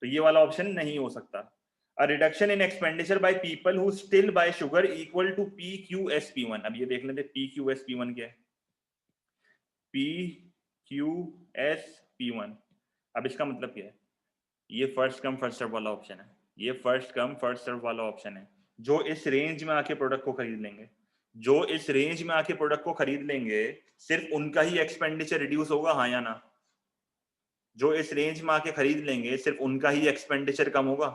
तो ये वाला ऑप्शन नहीं हो सकता। A reduction in expenditure by people who still buy sugar equal to PQSP1। अब ये देख लेते PQSP1 क्या है, PQSP1। अब इसका मतलब क्या है, ये फर्स्ट कम फर्स्ट सर्व वाला ऑप्शन है, ये फर्स्ट कम फर्स्ट सर्व वाला ऑप्शन है। जो इस रेंज में आके प्रोडक्ट को खरीद लेंगे, जो इस रेंज में आके प्रोडक्ट को खरीद लेंगे, सिर्फ उनका ही एक्सपेंडिचर रिड्यूस होगा, हाँ या ना। जो इस रेंज में आके खरीद लेंगे सिर्फ उनका ही एक्सपेंडिचर कम होगा,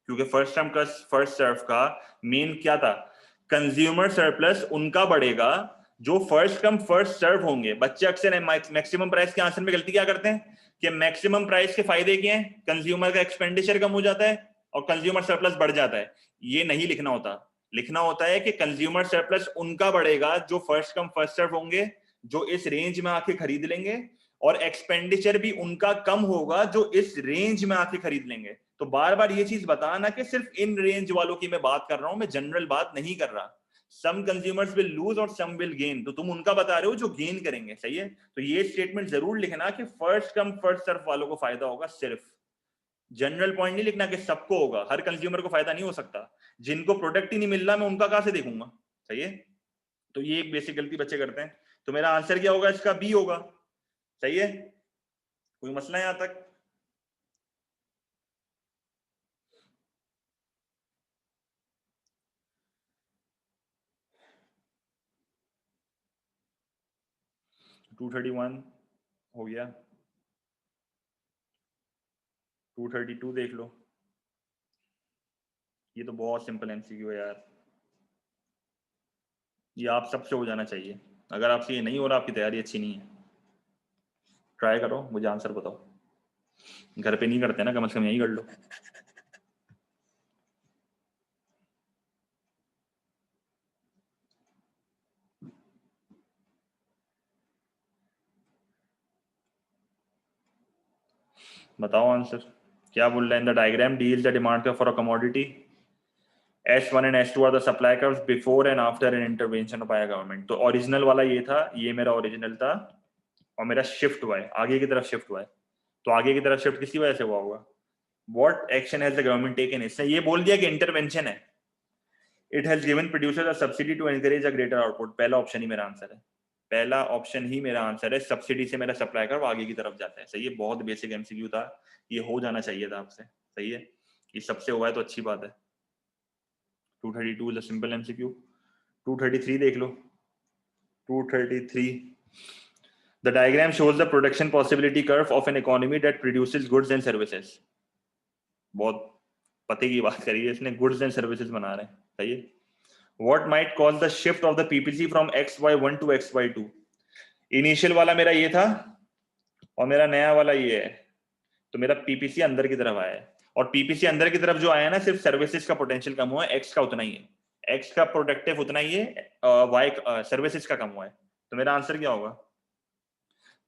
क्योंकि फर्स्ट टर्म का फर्स्ट सर्व का मेन क्या था, कंज्यूमर सरप्लस उनका बढ़ेगा जो फर्स्ट कम फर्स्ट सर्व होंगे। बच्चे अक्सर मैक्सिमम प्राइस के आंसर में गलती क्या करते हैं कि मैक्सिमम प्राइस के फायदे क्या हैं, कंज्यूमर का एक्सपेंडिचर कम हो जाता है और कंज्यूमर सरप्लस बढ़ जाता है। ये नहीं लिखना होता, लिखना होता है कि कंज्यूमर सरप्लस उनका बढ़ेगा जो फर्स्ट कम फर्स्ट सर्व होंगे, जो इस रेंज में आके खरीद लेंगे, और एक्सपेंडिचर भी उनका कम होगा जो इस रेंज में आके खरीद लेंगे। तो बार बार ये चीज बताना कि सिर्फ इन रेंज वालों की मैं बात कर रहा हूं, मैं जनरल बात नहीं कर रहा। सम कंज्यूमर्स विल लूज और सम विल गेन, तो तुम उनका बता रहे हो जो गेन करेंगे। सही है, तो ये स्टेटमेंट जरूर लिखना कि फर्स्ट कम फर्स्ट सर्व वालों को फायदा होगा, सिर्फ जनरल पॉइंट नहीं लिखना कि सबको होगा, हर कंज्यूमर को फायदा नहीं हो सकता। जिनको प्रोडक्ट ही नहीं मिल रहा मैं उनका कहां से देखूंगा। सही है, तो ये एक बेसिक गलती बच्चे करते हैं। तो मेरा आंसर क्या होगा, इसका बी होगा। सही है, कोई मसला है यहां तक। टू 231 हो गया, 232 देख लो, ये तो बहुत सिंपल एमसीक्यू है यार, ये आप सबसे हो जाना चाहिए। अगर आपसे ये नहीं हो रहा, आपकी तैयारी अच्छी नहीं है। ट्राई करो, मुझे आंसर बताओ। घर पे नहीं करते ना, कम से कम यही कर लो। बताओ आंसर क्या बोल रहा है। In the diagram D is the demand curve for a commodity, S1 and S2 are the supply curves before and after an intervention by government. तो ओरिजिनल वाला ये था, ये मेरा ओरिजिनल था, और मेरा शिफ्ट हुआ है, आगे की तरफ शिफ्ट हुआ है। तो आगे की तरफ शिफ्ट किसी वजह से हुआ होगा। What action has the government taken, इसने ये बोल दिया कि इंटरवेंशन है। It has given producer a subsidy to encourage a greater output. पहला ऑप्शन ही मेरा आंसर है, पहला ऑप्शन ही मेरा आंसर है। सब्सिडी से मेरा सप्लाई कर्व आगे की तरफ जाता है। सही है, बहुत बेसिक एमसीक्यू था, ये हो जाना चाहिए था आपसे। सही है, ये सबसे हुआ है तो अच्छी बात है। 232 इज अ सिंपल एमसीक्यू। 233 देख लो, 233 the diagram shows the production possibility curve of an economy that produces goods and services. बहुत पते की बात करी है इसने, गुड्स एंड सर्विसेज बना रहे हैं। सही है, what might cause the shift of the PPC from XY1 to XY2। Initial वाला मेरा ये था और मेरा नया वाला ये है, तो मेरा पीपीसी अंदर की तरफ आया है, और पीपीसी अंदर की तरफ जो आया है ना, सिर्फ सर्विसेज का पोटेंशियल कम हुआ है, एक्स का उतना ही है, एक्स का प्रोडक्टिव उतना ही है, वाई सर्विसेज का कम हुआ है। तो मेरा आंसर क्या होगा,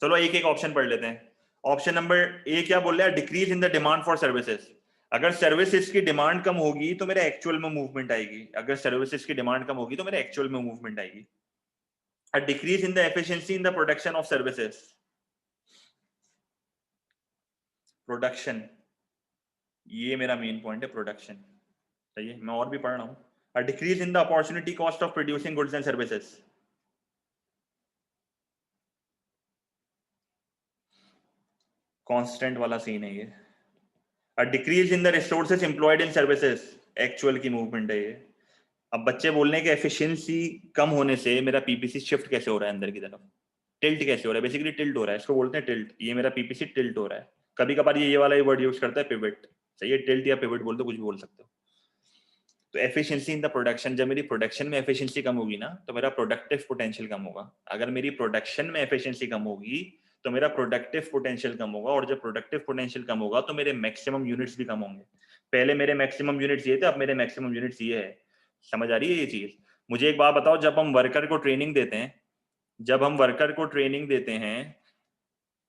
चलो एक एक ऑप्शन पढ़ लेते हैं। ऑप्शन नंबर ए क्या बोल रहा है, decrease in the demand for services. अगर सर्विसेज की डिमांड कम होगी तो मेरा एक्चुअल में मूवमेंट आएगी, अगर सर्विसेज की डिमांड कम होगी तो मेरा एक्चुअल में मूवमेंट आएगी। A decrease in the efficiency in the production of services, production, ये मेरा मेन पॉइंट है, प्रोडक्शन। सही है, मैं और भी पढ़ रहा हूँ। A decrease in the opportunity cost of producing goods and services, constant वाला सीन है ये। A decrease in the resources employed in services, actual की मूवमेंट है ये। अब बच्चे बोलने के एफिशिएंसी कम होने से मेरा पीपीसी शिफ्ट कैसे हो रहा है अंदर की तरफ, टिल्ट कैसे हो रहा है, बेसिकली टिल्ट हो रहा है, इसको बोलते हैं टिल्ट। ये मेरा पीपीसी टिल्ट हो रहा है। कभी कभार ये वाला वर्ड यूज करता है, पिवट। सही है, टिल्ट या पिवट बोल दो, कुछ भी बोल सकते हो। तो एफिशिएंसी इन द प्रोडक्शन, जब मेरी प्रोडक्शन में एफिशिएंसी कम होगी ना तो मेरा प्रोडक्टिव पोटेंशियल कम होगा। अगर मेरी प्रोडक्शन में एफिशिएंसी कम होगी तो मेरा प्रोडक्टिव पोटेंशियल कम होगा, और जब प्रोडक्टिव पोटेंशियल कम होगा तो मेरे मैक्सिमम यूनिट्स भी कम होंगे। पहले मेरे मैक्सिमम यूनिट्स ये थे, अब मेरे मैक्सिमम यूनिट्स ये है। समझ आ रही है ये चीज? मुझे एक बात बताओ, जब हम वर्कर को ट्रेनिंग देते हैं, जब हम वर्कर को ट्रेनिंग देते हैं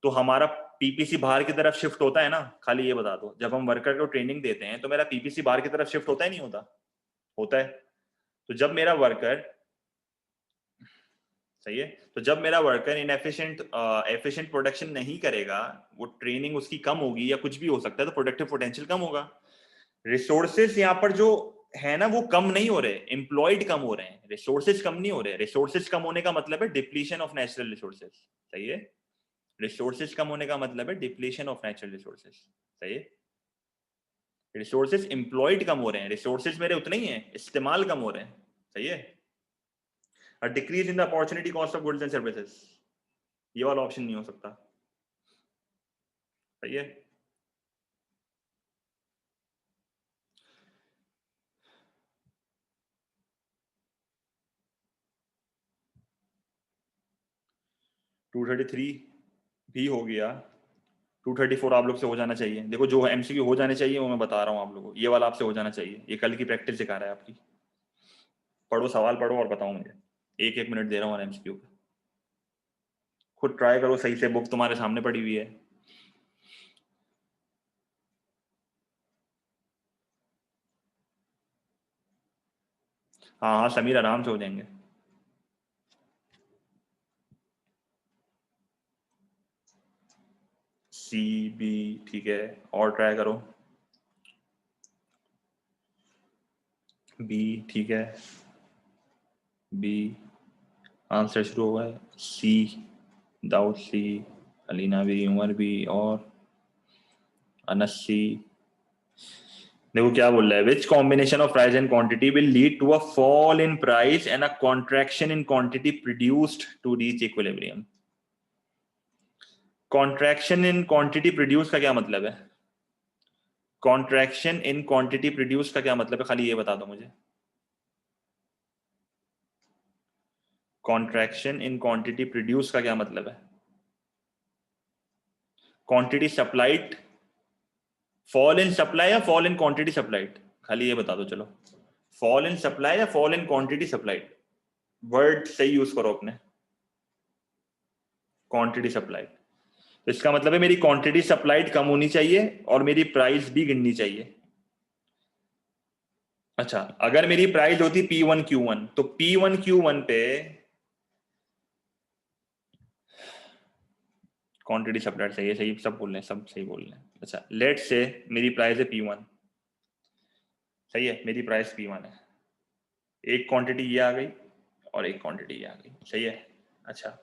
तो हमारा पीपीसी बाहर की तरफ शिफ्ट होता है ना? खाली ये बता दो, जब हम वर्कर को ट्रेनिंग देते हैं तो मेरा पीपीसी बाहर की तरफ शिफ्ट होता है नहीं होता? होता है। तो जब मेरा वर्कर, सही है, तो जब मेरा वर्कर इनएफिशिएंट एफिशिएंट प्रोडक्शन नहीं करेगा, वो ट्रेनिंग उसकी कम होगी या कुछ भी हो सकता है, तो प्रोडक्टिव पोटेंशियल कम होगा। रिसोर्सेज यहाँ पर जो है ना वो कम नहीं हो रहे, एम्प्लॉयड कम हो रहे हैं, रिसोर्सेज कम नहीं हो रहे। रिसोर्सेज कम होने का मतलब है डिप्लीशन ऑफ नेचुरल रिसोर्सेज। सही है, रिसोर्सेज कम होने का मतलब है डिप्लीशन ऑफ नेचुरल रिसोर्सेज। सही है, रिसोर्सेज एम्प्लॉयड कम हो रहे हैं, रिसोर्सेज मेरे उतने ही हैं, इस्तेमाल कम हो रहे हैं। सही है। A decrease in the opportunity cost of goods and services, ये वाला ऑप्शन नहीं हो सकता। सही है। टू 233 भी हो गया, 234 आप लोग से हो जाना चाहिए। देखो जो एमसीक्यू हो जाने चाहिए वो मैं बता रहा हूँ आप लोगों को, ये वाला आपसे हो जाना चाहिए, ये कल की प्रैक्टिस दिखा रहा है आपकी। पढ़ो, सवाल पढ़ो और बताओ मुझे, एक एक मिनट दे रहा हूँ एमसीक्यू का। खुद ट्राई करो सही से, बुक तुम्हारे सामने पड़ी हुई है। हाँ हाँ समीर, आराम से हो जाएंगे। सी बी ठीक है, और ट्राई करो। बी ठीक है, बी आंसर शुरू हुआ है। सी, दाऊद सी, अलीना भी, उमर भी, और अनस सी। देखो क्या बोल रहा है, which combination of price and quantity will lead to a fall in price and a contraction in quantity produced to reach equilibrium. Contraction in quantity produce का क्या मतलब है? कॉन्ट्रैक्शन इन क्वांटिटी प्रोड्यूस का क्या मतलब है, खाली ये बता दो मुझे। कॉन्ट्रैक्शन इन क्वांटिटी प्रोड्यूस का क्या मतलब है? Quantity supplied, fall in supply या फॉल इन क्वांटिटी सप्लाइड, खाली ये बता दो। चलो, फॉल इन सप्लाई या fall in quantity supplied, word सही यूज करो अपने। क्वांटिटी सप्लाइड, तो इसका मतलब है मेरी क्वांटिटी सप्लाइड कम होनी चाहिए और मेरी प्राइस भी गिननी चाहिए। अच्छा, अगर मेरी प्राइस होती P1Q1 तो P1Q1 पे क्वांटिटी सप्लाइड, सही है, सही सब बोल रहे हैं, सब सही बोल रहे हैं। अच्छा, लेट से मेरी प्राइस है P1, सही है, मेरी प्राइस P1 है, एक क्वांटिटी ये आ गई और एक क्वांटिटी ये आ गई। सही है। अच्छा,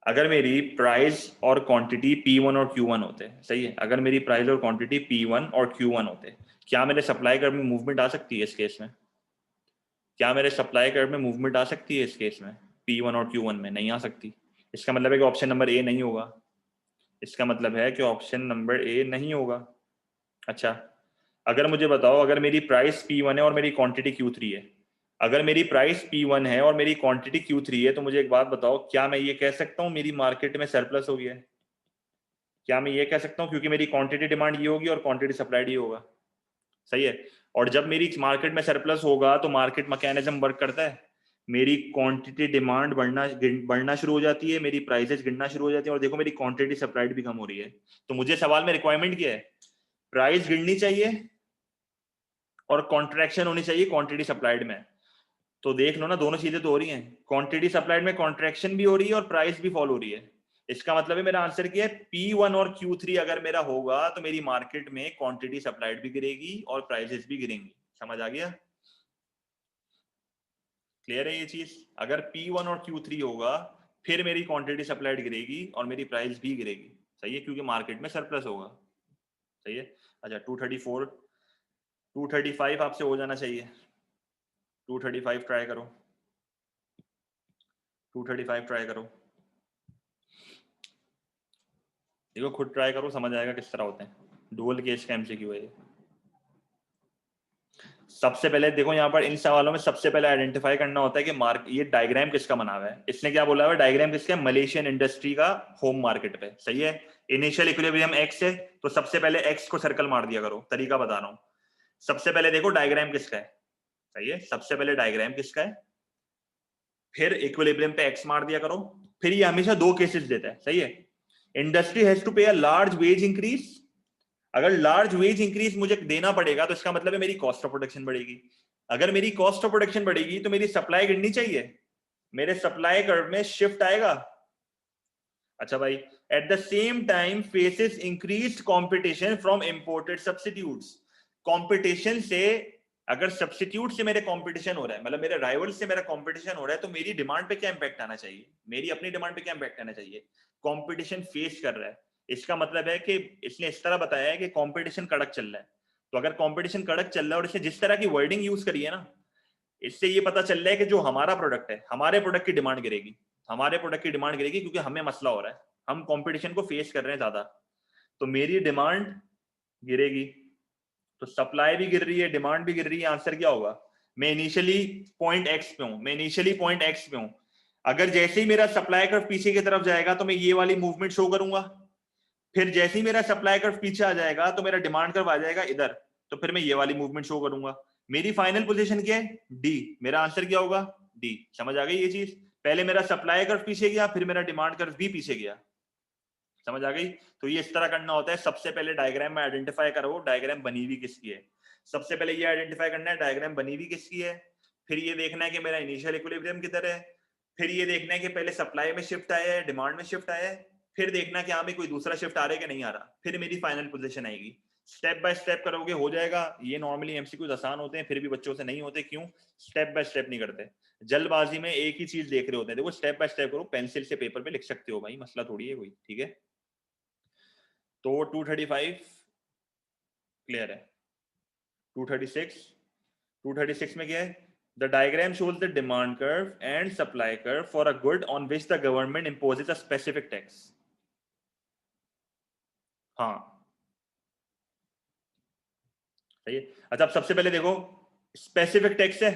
अगर मेरी प्राइस और क्वांटिटी P1 और Q1 होते, सही है, अगर मेरी प्राइस और क्वांटिटी P1 और Q1 होते, क्या मेरे सप्लाई कर्व में मूवमेंट आ सकती है इस केस में? क्या मेरे सप्लाई कर्व में मूवमेंट आ सकती है इस केस में? P1 और Q1 में नहीं आ सकती। इसका मतलब है कि ऑप्शन नंबर ए नहीं होगा। इसका मतलब है कि ऑप्शन नंबर ए नहीं होगा। अच्छा, अगर मुझे बताओ, अगर मेरी प्राइस P1 है और मेरी क्वांटिटी Q3 है, अगर मेरी प्राइस P1 है और मेरी क्वांटिटी Q3 है, तो मुझे एक बात बताओ, क्या मैं ये कह सकता हूँ मेरी मार्केट में सरप्लस हो गया है? क्या मैं ये कह सकता हूँ? क्योंकि मेरी क्वांटिटी डिमांड ये होगी और क्वांटिटी सप्लाइड ये होगा। सही है। और जब मेरी मार्केट में सरप्लस होगा तो मार्केट मैकेनिज्म वर्क करता है, मेरी क्वांटिटी डिमांड बढ़ना शुरू हो जाती है, मेरी प्राइसेस गिरना शुरू हो जाती है, और देखो मेरी क्वांटिटी सप्लाइड भी कम हो रही है। तो मुझे सवाल में रिक्वायरमेंट क्या है? प्राइस गिरनी चाहिए और कॉन्ट्रैक्शन होनी चाहिए क्वांटिटी सप्लाइड में। तो देख लो ना, दोनों चीजें तो हो रही हैं, क्वांटिटी सप्लाइड में कॉन्ट्रैक्शन भी हो रही है और प्राइस भी फॉल हो रही है। इसका मतलब है मेरा आंसर क्या है, P1 और Q3 अगर मेरा होगा तो मेरी मार्केट में क्वांटिटी सप्लाइड भी गिरेगी और प्राइसेस भी गिरेंगी। समझ आ गया? क्लियर है ये चीज? अगर P1 और Q3 होगा फिर मेरी क्वांटिटी सप्लाइड गिरेगी और मेरी प्राइस भी गिरेगी। सही है, क्योंकि मार्केट में सरप्लस होगा। सही है। अच्छा 234 235 आपसे हो जाना चाहिए। 235 ट्राई करो, 235 ट्राई करो, देखो खुद ट्राई करो, समझ आएगा किस तरह होते हैं। डुअल केस का एमसीक्यू है ये। सबसे पहले देखो यहाँ पर इन सवालों में सबसे पहले आइडेंटिफाई करना होता है कि मार्क ये डायग्राम किसका बना हुआ है। इसने क्या बोला हुआ है, डायग्राम किसका है, मलेशियन इंडस्ट्री का होम मार्केट पे। सही है। इनिशियल इक्विलिब्रियम एक्स है, तो सबसे पहले एक्स को सर्कल मार दिया करो। तरीका बता रहा हूं। सबसे पहले देखो डायग्राम किसका है। सही है, सबसे पहले डायग्राम किसका है, फिर इक्विलिब्रियम पे एक्स मार दिया करो। फिर ये हमेशा दो केसेस देता है। सही है। इंडस्ट्री हैज टू पे अ लार्ज वेज इंक्रीज। अगर लार्ज वेज इंक्रीज मुझे देना पड़ेगा तो इसका मतलब है मेरी कॉस्ट ऑफ प्रोडक्शन बढ़ेगी। अगर मेरी कॉस्ट ऑफ प्रोडक्शन बढ़ेगी तो मेरी सप्लाई गिरनी चाहिए, मेरे सप्लाई कर्व में शिफ्ट आएगा। अच्छा भाई, at the same time faces increased competition from imported substitutes. Competition से, अगर सब्स्टिट्यूट से मेरे कंपटीशन हो रहा है, मतलब मेरे राइवल से मेरा कंपटीशन हो रहा है, तो मेरी डिमांड पे क्या इंपैक्ट आना चाहिए, मेरी अपनी डिमांड पे क्या इंपैक्ट आना चाहिए। कंपटीशन फेस कर रहा है, इसका मतलब है कि इसने इस तरह बताया है कि कंपटीशन कड़क चल रहा है। तो अगर कंपटीशन कड़क चल रहा है और इसने जिस तरह की वर्डिंग यूज करी है ना, इससे ये पता चल रहा है कि जो हमारा प्रोडक्ट है, हमारे प्रोडक्ट की डिमांड गिरेगी, हमारे प्रोडक्ट की डिमांड गिरेगी, क्योंकि हमें मसला हो रहा है, हम कंपटीशन को फेस कर रहे हैं ज्यादा, तो मेरी डिमांड गिरेगी। तो सप्लाई भी गिर रही है, डिमांड भी गिर रही है, आंसर क्या होगा। मैं इनिशियली पॉइंट एक्स पे हूं, मैं इनिशियली पॉइंट एक्स पे हूं। अगर जैसे ही मेरा सप्लाई कर्व पीछे की तरफ जाएगा तो मैं ये वाली मूवमेंट शो करूंगा। फिर जैसे ही मेरा सप्लाई कर्व पीछे आ जाएगा तो मेरा डिमांड कर्व आ जाएगा इधर, तो फिर मैं ये वाली मूवमेंट शो करूंगा। मेरी फाइनल पोजीशन क्या है, डी। मेरा आंसर क्या होगा, डी। समझ आ गई ये चीज। पहले मेरा सप्लाई कर्व पीछे गया, फिर मेरा डिमांड कर्व भी पीछे गया। समझ आ गई। तो ये इस तरह करना होता है। सबसे पहले डायग्राम में आइडेंटिफाई करो डायग्राम बनी हुई किसकी है। सबसे पहले ये आइडेंटिफाई करना है डायग्राम बनी हुई किसकी है। फिर ये देखना है कि मेरा इनिशियल इक्विलिब्रियम किधर है। फिर ये देखना है कि पहले सप्लाई में शिफ्ट आया है, डिमांड में शिफ्ट आया है। फिर देखना कि हाँ भी कोई दूसरा शिफ्ट आ रहा है कि नहीं आ रहा। फिर मेरी फाइनल पोजीशन आएगी। स्टेप बाय स्टेप करोगे हो जाएगा। ये नॉर्मली एमसीक्यूज आसान होते हैं, फिर भी बच्चों से नहीं होते। क्यों, स्टेप बाय स्टेप नहीं करते, जल्दबाजी में एक ही चीज देख रहे होते हैं। देखो स्टेप बाय स्टेप करो, पेंसिल से पेपर पे लिख सकते हो भाई, मसला थोड़ी है कोई। ठीक है, तो 235 क्लियर है। 236 में क्या है, the diagram shows the demand curve and supply curve for a good on which the government imposes a specific tax. हाँ सही है। अच्छा अब सबसे पहले देखो, स्पेसिफिक टैक्स है,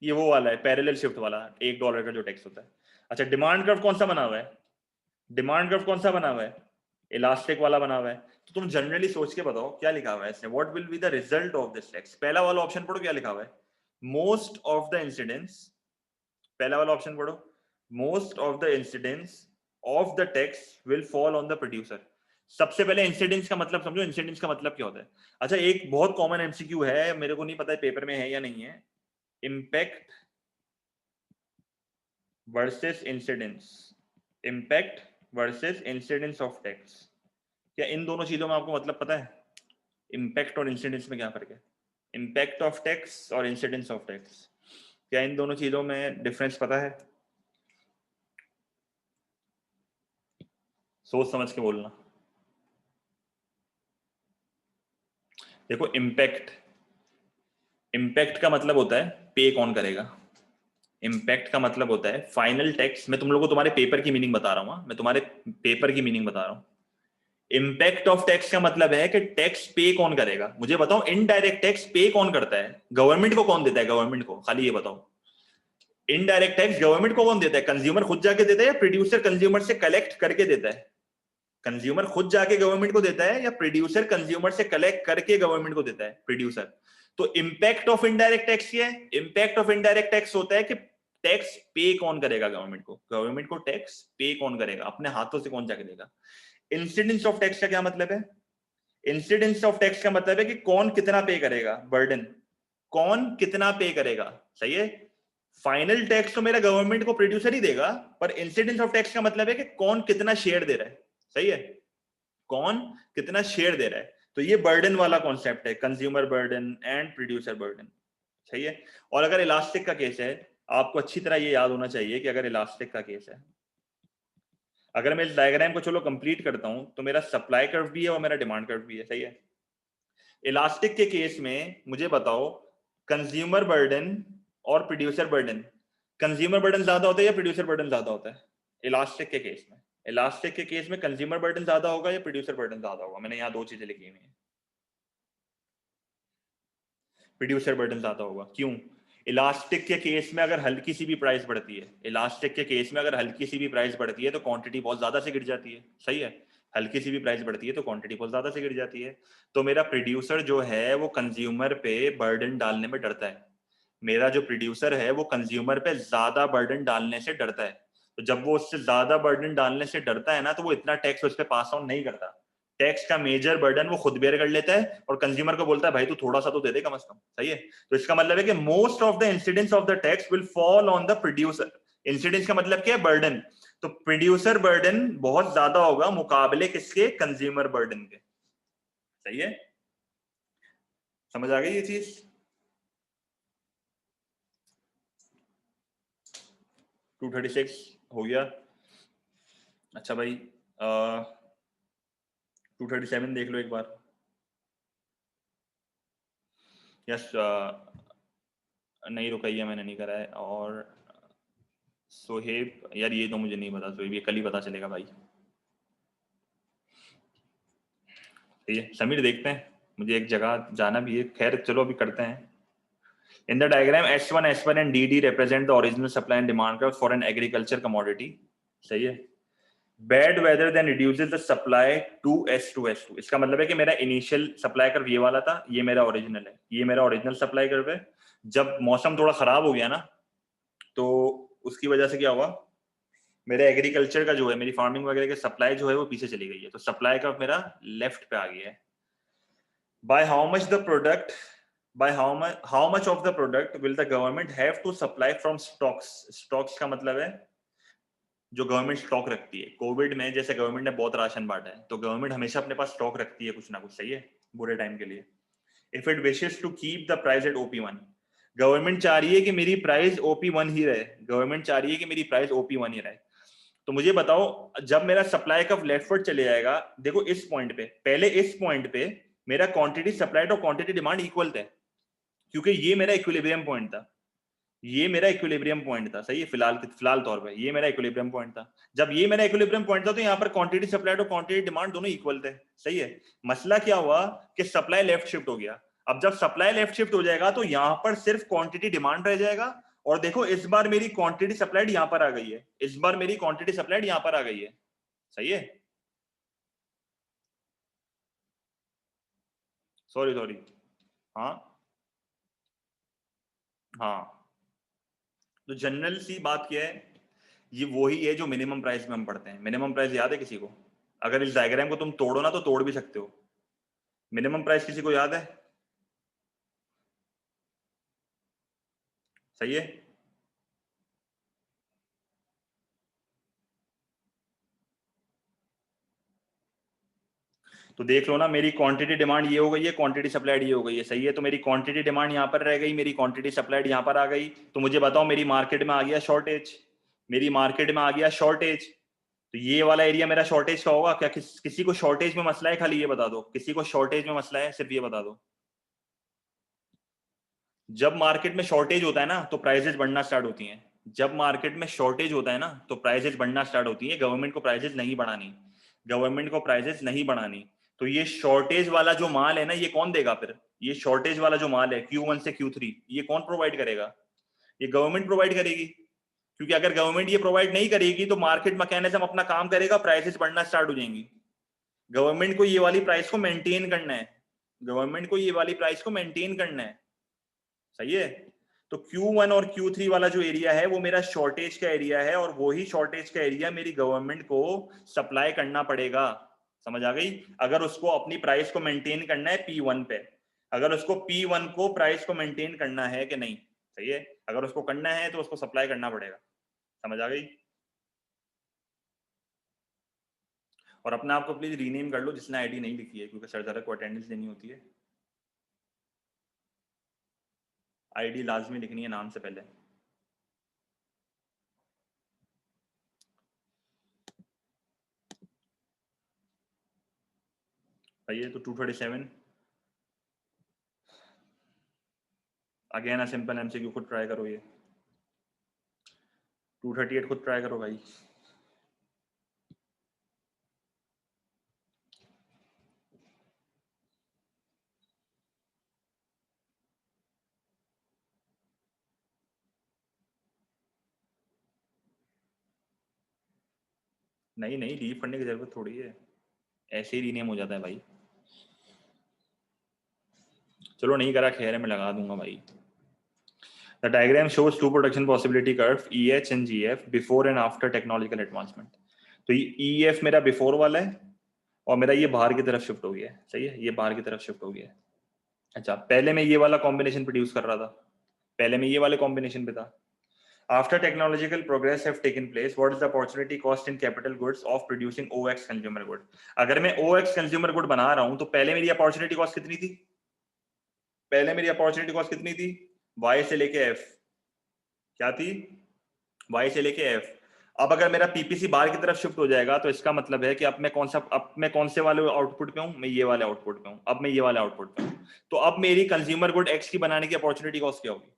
ये वो वाला है पैरेलल शिफ्ट वाला, $1 का जो टैक्स होता है। अच्छा डिमांड कर्व कौन सा बना हुआ है, डिमांड कर्व कौन सा बना हुआ है, इलास्टिक वाला बना हुआ है। तो तुम जनरली सोच के बताओ क्या लिखा हुआ है इसमें, what will be the result of this tax. पहला वाला ऑप्शन पढ़ो क्या लिखा हुआ है, मोस्ट ऑफ द इंसिडेंट्स। पहला वाला ऑप्शन पढ़ो, most of the incidents of the tax will fall on the producer. सबसे पहले इंसिडेंट्स का मतलब समझो, इंसिडेंट्स का मतलब क्या होता है। अच्छा एक बहुत कॉमन एमसीक्यू है, मेरे को नहीं पता है पेपर में है या नहीं है, impact versus incidents, impact versus incidents of tax. क्या इन दोनों चीजों में आपको मतलब पता है, इम्पैक्ट और इंसिडेंट्स में क्या फर्क है, इम्पैक्ट ऑफ टैक्स और इंसिडेंट्स ऑफ टैक्स, क्या इन दोनों चीजों में डिफरेंस पता है। सोच समझ के बोलना। देखो इम्पैक्ट, इम्पैक्ट का मतलब होता है पे कौन करेगा। इम्पैक्ट का मतलब होता है फाइनल टैक्स। मैं तुम लोगों को तुम्हारे पेपर की मीनिंग बता रहा हूँ, मैं तुम्हारे पेपर की मीनिंग बता रहा हूँ। इम्पैक्ट ऑफ टैक्स का मतलब है कि टैक्स पे कौन करेगा। मुझे बताओ इनडायरेक्ट टैक्स पे कौन करता है, गवर्नमेंट को कौन देता है, गवर्नमेंट को, खाली ये बताओ। इनडायरेक्ट टैक्स गवर्नमेंट को कौन देता है, कंज्यूमर खुद जाके देता है या प्रोड्यूसर कंज्यूमर से कलेक्ट करके देता है। कंज्यूमर खुद जाके गवर्नमेंट को देता है या प्रोड्यूसर कंज्यूमर से कलेक्ट करके गवर्नमेंट को देता है, प्रोड्यूसर। तो इम्पैक्ट ऑफ इनडायरेक्ट टैक्स क्या है, इम्पैक्ट ऑफ इनडायरेक्ट टैक्स होता है कि टैक्स पे कौन करेगा गवर्नमेंट को, गवर्नमेंट को टैक्स पे कौन करेगा, अपने हाथों से कौन जाके देगा। इंसिडेंस ऑफ टैक्स का क्या मतलब है, इंसिडेंस ऑफ टैक्स का मतलब है कि कौन कितना पे करेगा, बर्डन, कौन कितना पे करेगा। सही है। फाइनल टैक्स तो मेरा गवर्नमेंट को प्रोड्यूसर ही देगा, पर इंसिडेंस ऑफ टैक्स का मतलब है कि कौन कितना शेयर दे रहा है। सही है, कौन कितना शेयर दे रहा है। तो ये बर्डन वाला कॉन्सेप्ट है, consumer burden and producer burden. सही है। और अगर इलास्टिक का केस है, आपको अच्छी तरह ये याद होना चाहिए कि अगर इलास्टिक का केस है, अगर मैं इस डायग्राम को चलो कंप्लीट करता हूं तो मेरा सप्लाई कर्व भी है और मेरा डिमांड कर्व भी है, सही है। इलास्टिक के केस में मुझे बताओ कंज्यूमर बर्डन और प्रोड्यूसर बर्डन, कंज्यूमर बर्डन ज्यादा होता है या प्रोड्यूसर बर्डन ज्यादा होता है इलास्टिक के केस में? इलास्टिक के केस में कंज्यूमर बर्डन ज्यादा होगा या प्रोड्यूसर बर्डन ज्यादा होगा? मैंने यहाँ दो चीजें लिखी हुई हैं। प्रोड्यूसर बर्डन ज्यादा होगा, क्यों? इलास्टिक के केस में अगर हल्की सी भी प्राइस बढ़ती है, इलास्टिक के केस में अगर हल्की सी भी प्राइस बढ़ती है तो क्वांटिटी बहुत ज्यादा से गिर जाती है, सही है। हल्की सी भी प्राइस बढ़ती है तो क्वांटिटी बहुत ज्यादा से गिर जाती है। तो मेरा प्रोड्यूसर जो है वो कंज्यूमर पे बर्डन डालने में डरता है। मेरा जो प्रोड्यूसर है वो कंज्यूमर पे ज्यादा बर्डन डालने से डरता है। तो जब वो उससे ज्यादा बर्डन डालने से डरता है ना, तो वो इतना टैक्स उस पर पास ऑन नहीं करता। टैक्स का मेजर बर्डन वो खुद बेयर कर लेता है और कंज्यूमर को बोलता है भाई तू थोड़ा सा तो दे दे कम से कम, सही है। तो इसका मतलब है कि most of the incidence of the tax will fall on the producer. Incidence का मतलब क्या है? बर्डन। तो प्रोड्यूसर बर्डन बहुत ज्यादा होगा मुकाबले किसके? कंज्यूमर बर्डन के, सही है। समझ आ गई ये चीज? टू 36 हो गया। अच्छा भाई 237 देख लो एक बार। यस नहीं रुका, ये मैंने नहीं करा है। और सोहेब, यार ये तो मुझे नहीं पता, सोहेब ये कल ही पता चलेगा भाई। ठीक है समीर, देखते हैं, मुझे एक जगह जाना भी है। खैर चलो अभी करते हैं। In the diagram, S1, S1 and DD represent the original supply and demand curve for an agriculture commodity. सही है। Bad weather then reduces the supply to S2 S2। इसका मतलब है कि मेरा इनिशियल सप्लाई कर्व ये वाला था, ये मेरा ओरिजिनल है, ये मेरा ओरिजिनल सप्लाई कर्व है। जब मौसम थोड़ा खराब हो गया ना, तो उसकी वजह से क्या हुआ, मेरे एग्रीकल्चर का जो है, मेरी फार्मिंग वगैरह की सप्लाई जो है वो पीछे चली गई है। तो सप्लाई कर्व मेरा लेफ्ट पे आ गया है। By how much the product, by how much of the product will the government have to supply from stocks? Stocks का मतलब है जो गवर्नमेंट स्टॉक रखती है। कोविड में जैसे गवर्नमेंट ने बहुत राशन बांटा है, तो गवर्नमेंट हमेशा अपने पास स्टॉक रखती है कुछ ना कुछ, सही है, बुरे टाइम के लिए। If it wishes to keep the price at OP1, government चाह रही है कि मेरी प्राइस OP1 ही रहे, गवर्नमेंट चाह रही है कि मेरी प्राइस OP1 ही रहे। तो मुझे बताओ जब मेरा सप्लाई का लेफ्टवर्ड चले जाएगा, देखो इस पॉइंट पे, पहले इस पॉइंट पे मेरा क्वांटिटी सप्लाइड और क्वांटिटी डिमांड इक्वल थे, क्योंकि ये मेरा इक्विलिब्रियम पॉइंट था, ये मेरा इक्विलिब्रियम पॉइंट था, सही है। फिलहाल तौर पे ये मेरा इक्विलिब्रियम पॉइंट था। जब ये मेरा इक्विलिब्रियम पॉइंट था तो यहाँ पर क्वांटिटी सप्लाइड और क्वांटिटी डिमांड दोनों इक्वल थे, सही है। मसला क्या हुआ कि सप्लाई लेफ्ट शिफ्ट हो गया। अब जब सप्लाई लेफ्ट शिफ्ट हो जाएगा तो यहाँ पर सिर्फ क्वांटिटी डिमांड रह जाएगा। और देखो इस बार मेरी क्वांटिटी सप्लाइड यहाँ पर आ गई है, इस बार मेरी क्वांटिटी सप्लाइड यहाँ पर आ गई है, सही है। सॉरी सॉरी, हाँ हाँ। तो जनरल सी बात क्या है, ये वही है जो मिनिमम प्राइस में हम पढ़ते हैं। मिनिमम प्राइस याद है किसी को? अगर इस डायग्राम को तुम तोड़ो ना तो तोड़ भी सकते हो। मिनिमम प्राइस किसी को याद है? सही है। तो देख लो ना, मेरी क्वांटिटी डिमांड ये हो गई है, क्वांटिटी सप्लाइड ये हो गई है, सही है। तो मेरी क्वांटिटी डिमांड यहाँ पर रह गई, मेरी क्वांटिटी सप्लाइड यहाँ पर आ गई। तो मुझे बताओ मेरी मार्केट में आ गया शॉर्टेज, मेरी मार्केट में आ गया शॉर्टेज। तो ये वाला एरिया मेरा शॉर्टेज का होगा क्या? किसी को शॉर्टेज में मसला है? खाली ये बता दो, किसी को शॉर्टेज में मसला है? सिर्फ ये बता दो। जब मार्केट में शॉर्टेज होता है ना तो प्राइसेस बढ़ना स्टार्ट होती हैं। जब मार्केट में शॉर्टेज होता है ना तो प्राइसेस बढ़ना स्टार्ट होती है। गवर्नमेंट को प्राइसेस नहीं बढ़ानी, गवर्नमेंट को प्राइसेस नहीं बढ़ानी। तो ये शॉर्टेज वाला जो माल है ना, ये कौन देगा फिर? ये शॉर्टेज वाला जो माल है Q1 से Q3, ये कौन प्रोवाइड करेगा? ये गवर्नमेंट प्रोवाइड करेगी। क्योंकि अगर गवर्नमेंट ये प्रोवाइड नहीं करेगी तो मार्केट मैकेनिज्म अपना काम करेगा, प्राइसेस बढ़ना स्टार्ट हो जाएंगी। गवर्नमेंट को ये वाली प्राइस को मेंटेन करना है, गवर्नमेंट को ये वाली प्राइस को मेंटेन करना है, सही है। तो Q1 और Q3 वाला जो एरिया है वो मेरा शॉर्टेज का एरिया है, और वही शॉर्टेज का एरिया मेरी गवर्नमेंट को सप्लाई करना पड़ेगा। समझ आ गई? अगर उसको अपनी प्राइस को मेंटेन करना है P1 पे, अगर उसको P1 को प्राइस को मेंटेन करना है कि नहीं, सही है, अगर उसको करना है तो उसको सप्लाई करना पड़ेगा। समझ आ गई? और अपने आप को प्लीज रीनेम कर लो जिसने आईडी नहीं लिखी है, क्योंकि सर को अटेंडेंस देनी होती है। आईडी लाजमी लिखनी है नाम से पहले। सही है। तो 237 अगेन अ सिंपल एमसीक्यू, खुद ट्राई करो ये। 238 खुद ट्राई करो भाई। नहीं नहीं, लीव करने की जरूरत थोड़ी है, ऐसे ही रीनेम हो जाता है भाई। चलो नहीं करा, खैर है, मैं लगा दूंगा भाई। The diagram shows two production possibility curve EH and GF before and after technological advancement. तो EF मेरा बिफोर वाला है और मेरा ये बाहर की तरफ शिफ्ट हो गया है। सही है, ये बाहर की तरफ शिफ्ट हो गया है। अच्छा, पहले मैं ये वाला कॉम्बिनेशन प्रोड्यूस कर रहा था, पहले मैं ये वाले कॉम्बिनेशन पे था। After technological progress have taken place, what is the opportunity cost in capital goods of producing OX consumer good? अगर मैं OX consumer good बना रहा हूं तो पहले मेरी अपॉर्चुनिटी कॉस्ट कितनी थी? पहले मेरी अपॉर्चुनिटी कॉस्ट कितनी थी? Y से लेके F क्या थी? Y से लेके F। अब अगर मेरा पीपीसी बाहर की तरफ शिफ्ट हो जाएगा तो इसका मतलब है कि अब मैं कौन से वाले आउटपुट पे हूं? मैं ये वाले आउटपुट पे हूं। अब मैं ये वाले आउटपुट पे हूं, तो अब मेरी कंज्यूमर गुड X की बनाने की अपॉर्चुनिटी कॉस्ट क्या होगी?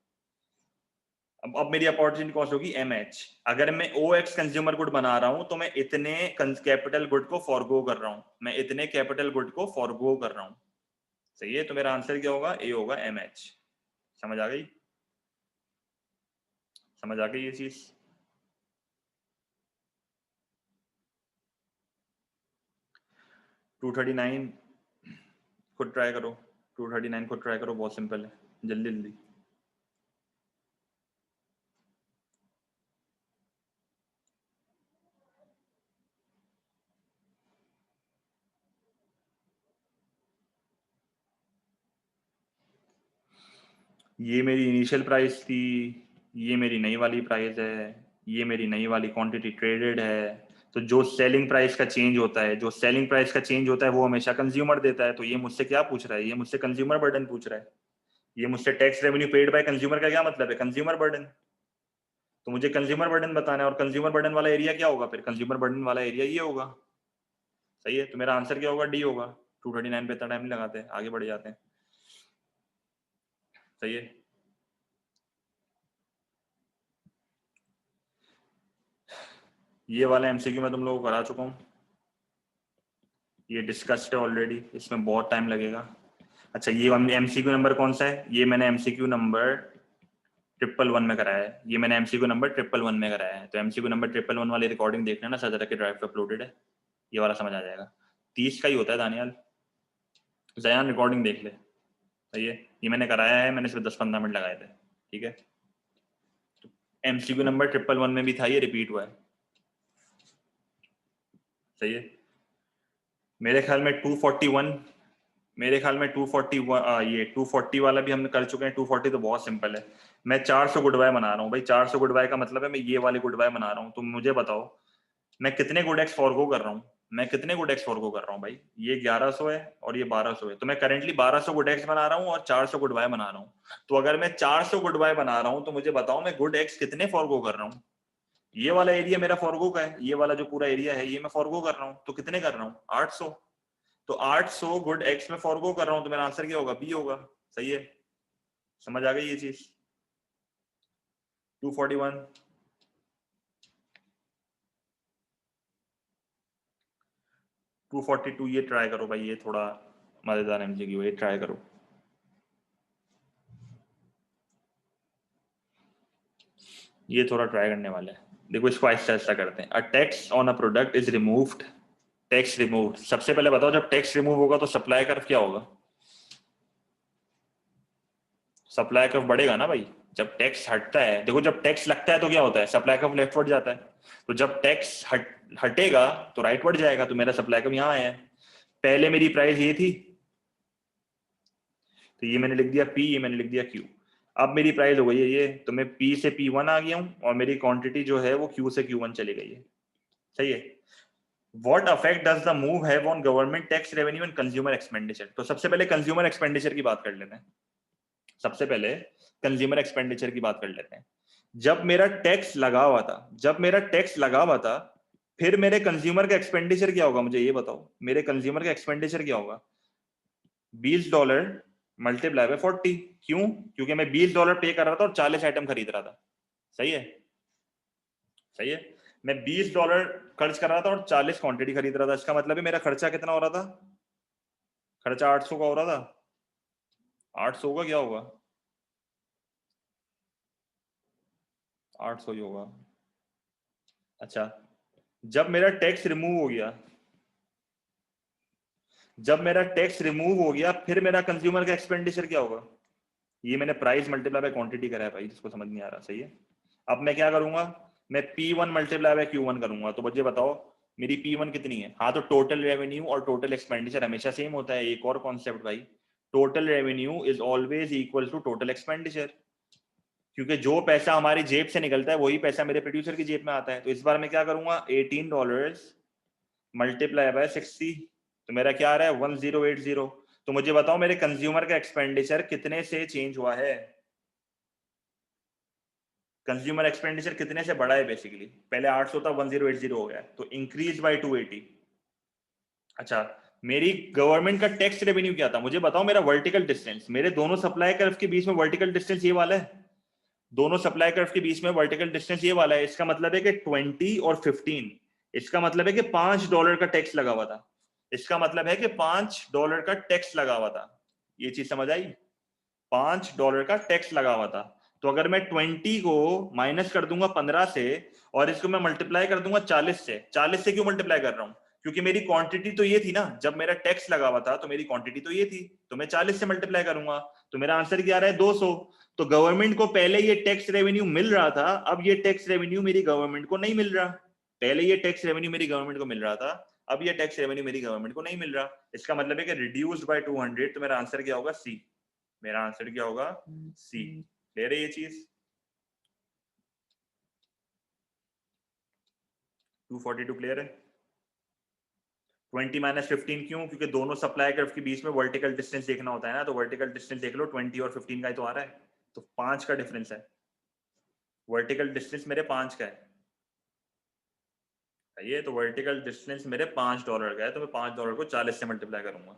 अब मेरी अपॉर्चुनिटी कॉस्ट होगी MH। अगर मैं OX कंज्यूमर गुड बना रहा हूं तो मैं इतने कैपिटल गुड को फॉरगो कर रहा हूं, मैं इतने कैपिटल गुड को फॉरगो कर रहा हूं। सही है, तो मेरा आंसर क्या होगा? ए होगा, MH। समझ आ गई? समझ आ गई ये चीज? टू 239 खुद ट्राई करो, 239 खुद ट्राई करो, बहुत सिंपल है, जल्दी जल्दी। ये मेरी इनिशियल प्राइस थी, ये मेरी नई वाली प्राइस है, ये मेरी नई वाली क्वांटिटी ट्रेडेड है। तो जो सेलिंग प्राइस का चेंज होता है, जो सेलिंग प्राइस का चेंज होता है वो हमेशा कंज्यूमर देता है। तो ये मुझसे क्या पूछ रहा है? ये मुझसे कंज्यूमर बर्डन पूछ रहा है। ये मुझसे tax revenue paid by consumer का क्या मतलब है? Consumer burden. तो मुझे कंज्यूमर बर्डन बताना है, और कंज्यूमर बर्डन वाला एरिया क्या होगा? फिर कंज्यूमर बर्डन वाला एरिया ये होगा। सही है, तो मेरा आंसर क्या होगा? डी होगा। 239 पे इतना टाइम नहीं लगाते, आगे बढ़ जाते हैं। सही है, ये वाला एमसीक्यू मैं तुम लोगों को करा चुका हूँ, ये डिस्कस्ड है ऑलरेडी, इसमें बहुत टाइम लगेगा। अच्छा, ये एमसीक्यू नंबर कौन सा है? ये मैंने एमसीक्यू नंबर 111 में कराया है। ये मैंने एमसीक्यू नंबर 111 में कराया है। तो एमसीक्यू नंबर 111 वाली रिकॉर्डिंग देख लेना, सजरा के ड्राइव पे अपलोडेड है, ये वाला समझ आ जाएगा। 30 का ही होता है दानियाल, जयान रिकॉर्डिंग देख ले। सही है, ये मैंने कराया है, मैंने सिर्फ 10-15 मिनट लगाए थे। ठीक है, एमसीक्यू नंबर 111 में भी था, ये रिपीट हुआ है। सही है, मेरे ख्याल में 241, मेरे ख्याल में 241, ये 240 वाला भी हम कर चुके हैं। 240 तो बहुत सिंपल है, मैं 400 गुड बाय बना रहा हूँ भाई। 400 गुड बाय का मतलब है मैं ये वाले गुड बाय बना रहा हूँ। तो मुझे बताओ मैं कितने गुड एक्स फॉरगो कर रहा हूँ? मैं कितने गुड एक्स फॉरगो कर रहा हूँ भाई? ये 1100 है और ये 1200 है, तो मैं करेंटली 1200 गुड एक्स बना रहा हूँ और 400 गुड बाय बना रहा हूँ। तो अगर मैं 400 गुड बाय बना रहा हूँ तो मुझे बताओ मैं गुड एक्स कितने फॉरगो कर रहा हूँ? ये वाला एरिया मेरा फॉरगो का है, ये वाला जो पूरा एरिया है ये मैं फॉरगो कर रहा हूँ। तो कितने कर रहा हूँ? 800। तो 800 गुड एक्स में फॉरगो कर रहा हूँ, तो मेरा आंसर क्या होगा? बी होगा। सही है, समझ आ गई ये चीज? 241, 242, ये ट्राई करो भाई, ये थोड़ा मजेदार एमसीक्यू, ये ट्राई करो। ये थोड़ा ट्राई करने वाला है। देखो इसको ऐसा ऐसा करते हैं, a tax on a product is removed, tax removed. सबसे पहले बताओ जब टैक्स रिमूव होगा तो सप्लाई कर्व क्या होगा? सप्लाई कर्व बढ़ेगा ना भाई। जब टैक्स हटता है, देखो जब टैक्स लगता है तो क्या होता है? सप्लाई कर्व लेफ्टवर्ड जाता है। तो जब टैक्स हटेगा तो राइटवर्ड जाएगा। तो मेरा सप्लाई कर्व यहाँ आया है। पहले मेरी प्राइस ये थी, तो ये मैंने लिख दिया P, ये मैंने लिख दिया Q। अब मेरी प्राइस हो गई है ये, तो मैं P से P1 आ गया हूँ और मेरी क्वांटिटी जो है वो Q से Q1 चली गई है। सही है। What effect does the move have on government tax revenue and consumer expenditure? तो सबसे पहले कंज्यूमर एक्सपेंडिचर की बात कर लेते हैं। सबसे पहले कंज्यूमर एक्सपेंडिचर की बात कर लेते हैं। जब मेरा टैक्स लगा हुआ था, जब मेरा टैक्स लगा हुआ था, फिर मेरे कंज्यूमर का एक्सपेंडिचर क्या होगा? मुझे ये बताओ, मेरे कंज्यूमर का एक्सपेंडिचर क्या होगा? $20 मल्टीप्लाई बाय 40। क्यों? क्योंकि मैं $20 पे कर रहा था और 40 आइटम खरीद रहा था। सही है, सही है। मैं $20 खर्च कर रहा था और 40 क्वांटिटी खरीद रहा था। इसका मतलब है मेरा खर्चा कितना हो रहा था? खर्चा 800 का हो रहा था। 800 का क्या होगा? 800 ही होगा। अच्छा, जब मेरा टैक्स रिमूव हो गया, जब मेरा टैक्स रिमूव हो गया, फिर मेरा कंज्यूमर का एक्सपेंडिचर क्या होगा? ये मैंने प्राइस मल्टीप्लाई बाय क्वांटिटी करा है भाई, जिसको समझ नहीं आ रहा। सही है। अब मैं क्या करूंगा? मैं P1 मल्टीप्लाई बाय Q1 करूंगा। तो मुझे बताओ मेरी P1 कितनी है? हाँ, तो टोटल रेवेन्यू और टोटल एक्सपेंडिचर हमेशा सेम होता है। एक और कॉन्सेप्ट भाई, total revenue is always equal to total expenditure, क्योंकि जो पैसा हमारी जेब से निकलता है वही पैसा मेरे प्रोड्यूसर की जेब में आता है। तो इस बार मैं क्या करूंगा? $18 मल्टीप्लाई बाय 60, तो मेरा क्या आ रहा है? 1080। तो मुझे बताओ मेरे कंज्यूमर का एक्सपेंडिचर कितने से चेंज हुआ है? कंज्यूमर एक्सपेंडिचर कितने से बढ़ा है? बेसिकली पहले 800 था, 1080 हो गया, तो इंक्रीज बाय 280। अच्छा, मेरी गवर्नमेंट का टैक्स रेवेन्यू क्या था? मुझे बताओ मेरा वर्टिकल डिस्टेंस, मेरे दोनों सप्लाई कर्व के बीच में वर्टिकल डिस्टेंस ये वाला है। दोनों सप्लाई कर्व के बीच में वर्टिकल डिस्टेंस ये वाला है। इसका मतलब है कि 20 और 15, इसका मतलब है कि $5 का टैक्स लगा हुआ था। इसका मतलब है कि $5 का टैक्स लगा हुआ था। ये चीज समझ आई? $5 का टैक्स लगा हुआ था। तो अगर मैं 20 को माइनस कर दूंगा 15 से और इसको मैं मल्टीप्लाई कर दूंगा 40 से। 40 से क्यों मल्टीप्लाई कर रहा हूं? क्योंकि मेरी क्वांटिटी तो ये थी ना, जब मेरा टैक्स लगा हुआ था तो मेरी क्वांटिटी तो ये थी, तो मैं 40 से मल्टीप्लाई करूंगा। तो मेरा आंसर क्या आ रहा है? 200। तो गवर्नमेंट को पहले ये टैक्स रेवेन्यू मिल रहा था, अब ये टैक्स रेवेन्यू मेरी गवर्नमेंट को नहीं मिल रहा। पहले ये टैक्स रेवेन्यू मेरी गवर्नमेंट को मिल रहा था, अब ये टैक्स रेवेन्यू मेरी गवर्नमेंट को नहीं मिल रहा। इसका मतलब है कि रिड्यूस्ड बाय 200। तो मेरा आंसर क्या होगा? सी। मेरा आंसर क्या होगा? सी। क्लियर है ये चीज? 242 क्लियर है? 20 माइनस 15 क्यों? क्योंकि दोनों सप्लाई कर्व के बीच में वर्टिकल डिस्टेंस देखना होता है ना, तो वर्टिकल डिस्टेंस देख लो, 20 और 15 का ही तो आ रहा है, तो 5 का डिफरेंस है। वर्टिकल डिस्टेंस मेरे 5 का है। ये तो वर्टिकल डिस्टेंस मेरे $5 का है, तो मैं $5 को 40 से मल्टीप्लाई करूंगा।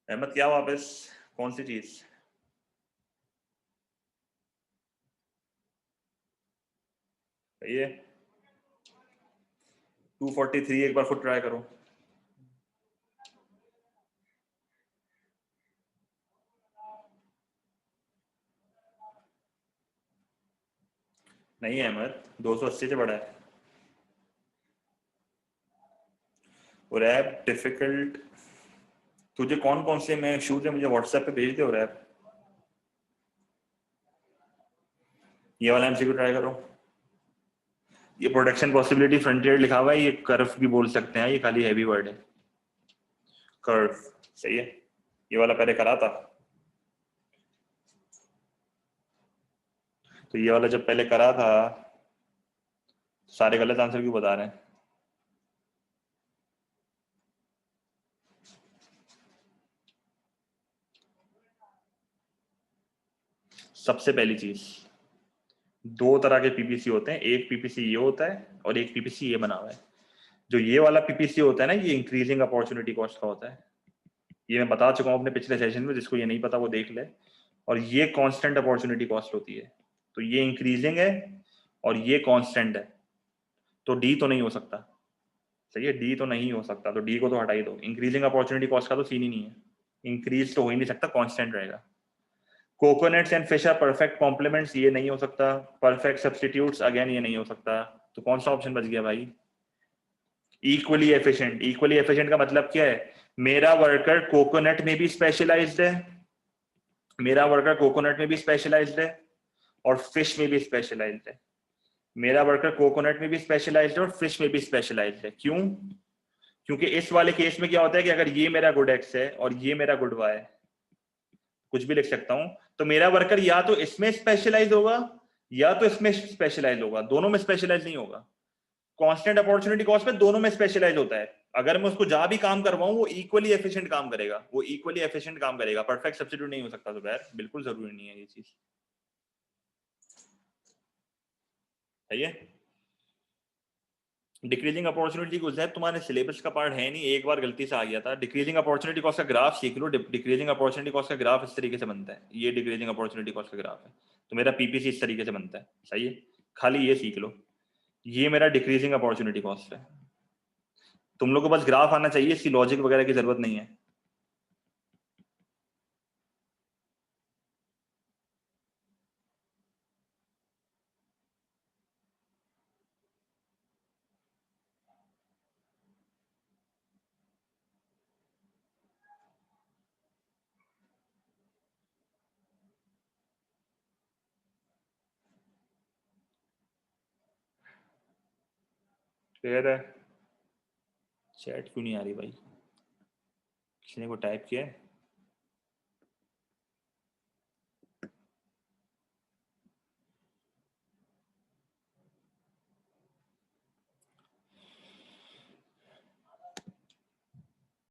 अहमद क्या वापस कौन सी चीज? ये 243 एक बार खुद ट्राई करो। नहीं है अहमद, 280 से बड़ा है। और ऐप डिफिकल्ट, तुझे कौन कौन से मैं शूज है मुझे व्हाट्सएप पे भेज दे। और ऐप ये वाला एमसीक्यू ट्राई करो। ये प्रोडक्शन पॉसिबिलिटी फ्रंटियर लिखा हुआ है, ये कर्व भी बोल सकते हैं, ये खाली हैवी वर्ड है। कर्व सही है। ये वाला पहले करा था, तो ये वाला जब पहले करा था, सारे गलत आंसर क्यों बता रहे हैं? सबसे पहली चीज, दो तरह के पीपीसी होते हैं, एक पीपीसी ये होता है और एक पीपीसी ये बना हुआ है। जो ये वाला पीपीसी होता है ना, ये इंक्रीजिंग अपॉर्चुनिटी कॉस्ट का होता है। ये मैं बता चुका हूँ अपने पिछले सेशन में, जिसको ये नहीं पता वो देख ले। और ये कांस्टेंट अपॉर्चुनिटी कॉस्ट होती है। तो ये इंक्रीजिंग है और ये कांस्टेंट है, तो डी तो नहीं हो सकता। सही है, डी तो नहीं हो सकता, तो डी को तो हटा ही दो। इंक्रीजिंग अपॉर्चुनिटी कॉस्ट का तो सीन ही नहीं है, इंक्रीज तो हो ही नहीं सकता, कांस्टेंट रहेगा। Coconuts and fish are perfect complements, ये नहीं हो सकता। परफेक्ट सब्स्टिट्यूट्स, अगेन ये नहीं हो सकता। तो कौन सा ऑप्शन बच गया भाई? Equally efficient. इक्वली एफिशिएंट का मतलब क्या है? मेरा वर्कर कोकोनट में भी स्पेशलाइज्ड है, मेरा वर्कर कोकोनट में भी स्पेशलाइज्ड है और फिश में भी स्पेशलाइज्ड है। मेरा वर्कर कोकोनट में भी स्पेशलाइज्ड है और फिश में भी स्पेशलाइज्ड है। क्यों? क्योंकि इस वाले केस में क्या होता है कि अगर ये मेरा गुड एक्स है और ये मेरा गुड वाई, कुछ भी लिख सकता हूं, तो मेरा वर्कर या तो इसमें स्पेशलाइज होगा या तो इसमें स्पेशलाइज होगा, दोनों में स्पेशलाइज नहीं होगा। कांस्टेंट अपॉर्चुनिटी कॉस्ट में दोनों में स्पेशलाइज होता है। अगर मैं उसको जहां भी काम करवाऊं वो इक्वली एफिशिएंट काम करेगा, वो इक्वली एफिशिएंट काम करेगा। परफेक्ट सब्स्टिट्यूट नहीं हो सकता, तो यार बिल्कुल जरूरी नहीं है ये चीज। सही है। डिक्रीजिंग अपॉर्चुनिटी को जैब तुम्हारे सिलेबस का पार्ट है नहीं, एक बार गलती से आ गया था। डिक्रीजिंग अपॉर्चुनिटी कॉस्ट का ग्राफ सीख लो। डिक्रीजिंग अपॉर्चुनिटी कॉस्ट का ग्राफ इस तरीके से बनता है, ये डिक्रीजिंग अपॉर्चुनिटी कॉस्ट का ग्राफ है। तो मेरा पीपीसी इस तरीके से बनता है, सही है, खाली ये सीख लो। ये मेरा डिक्रीजिंग अपॉर्चुनिटी कॉस्ट है। तुम लोग को बस ग्राफ आना चाहिए, इसकी लॉजिक वगैरह की जरूरत नहीं है। फिर चैट क्यों नहीं आ रही भाई? किसी ने को टाइप किया है?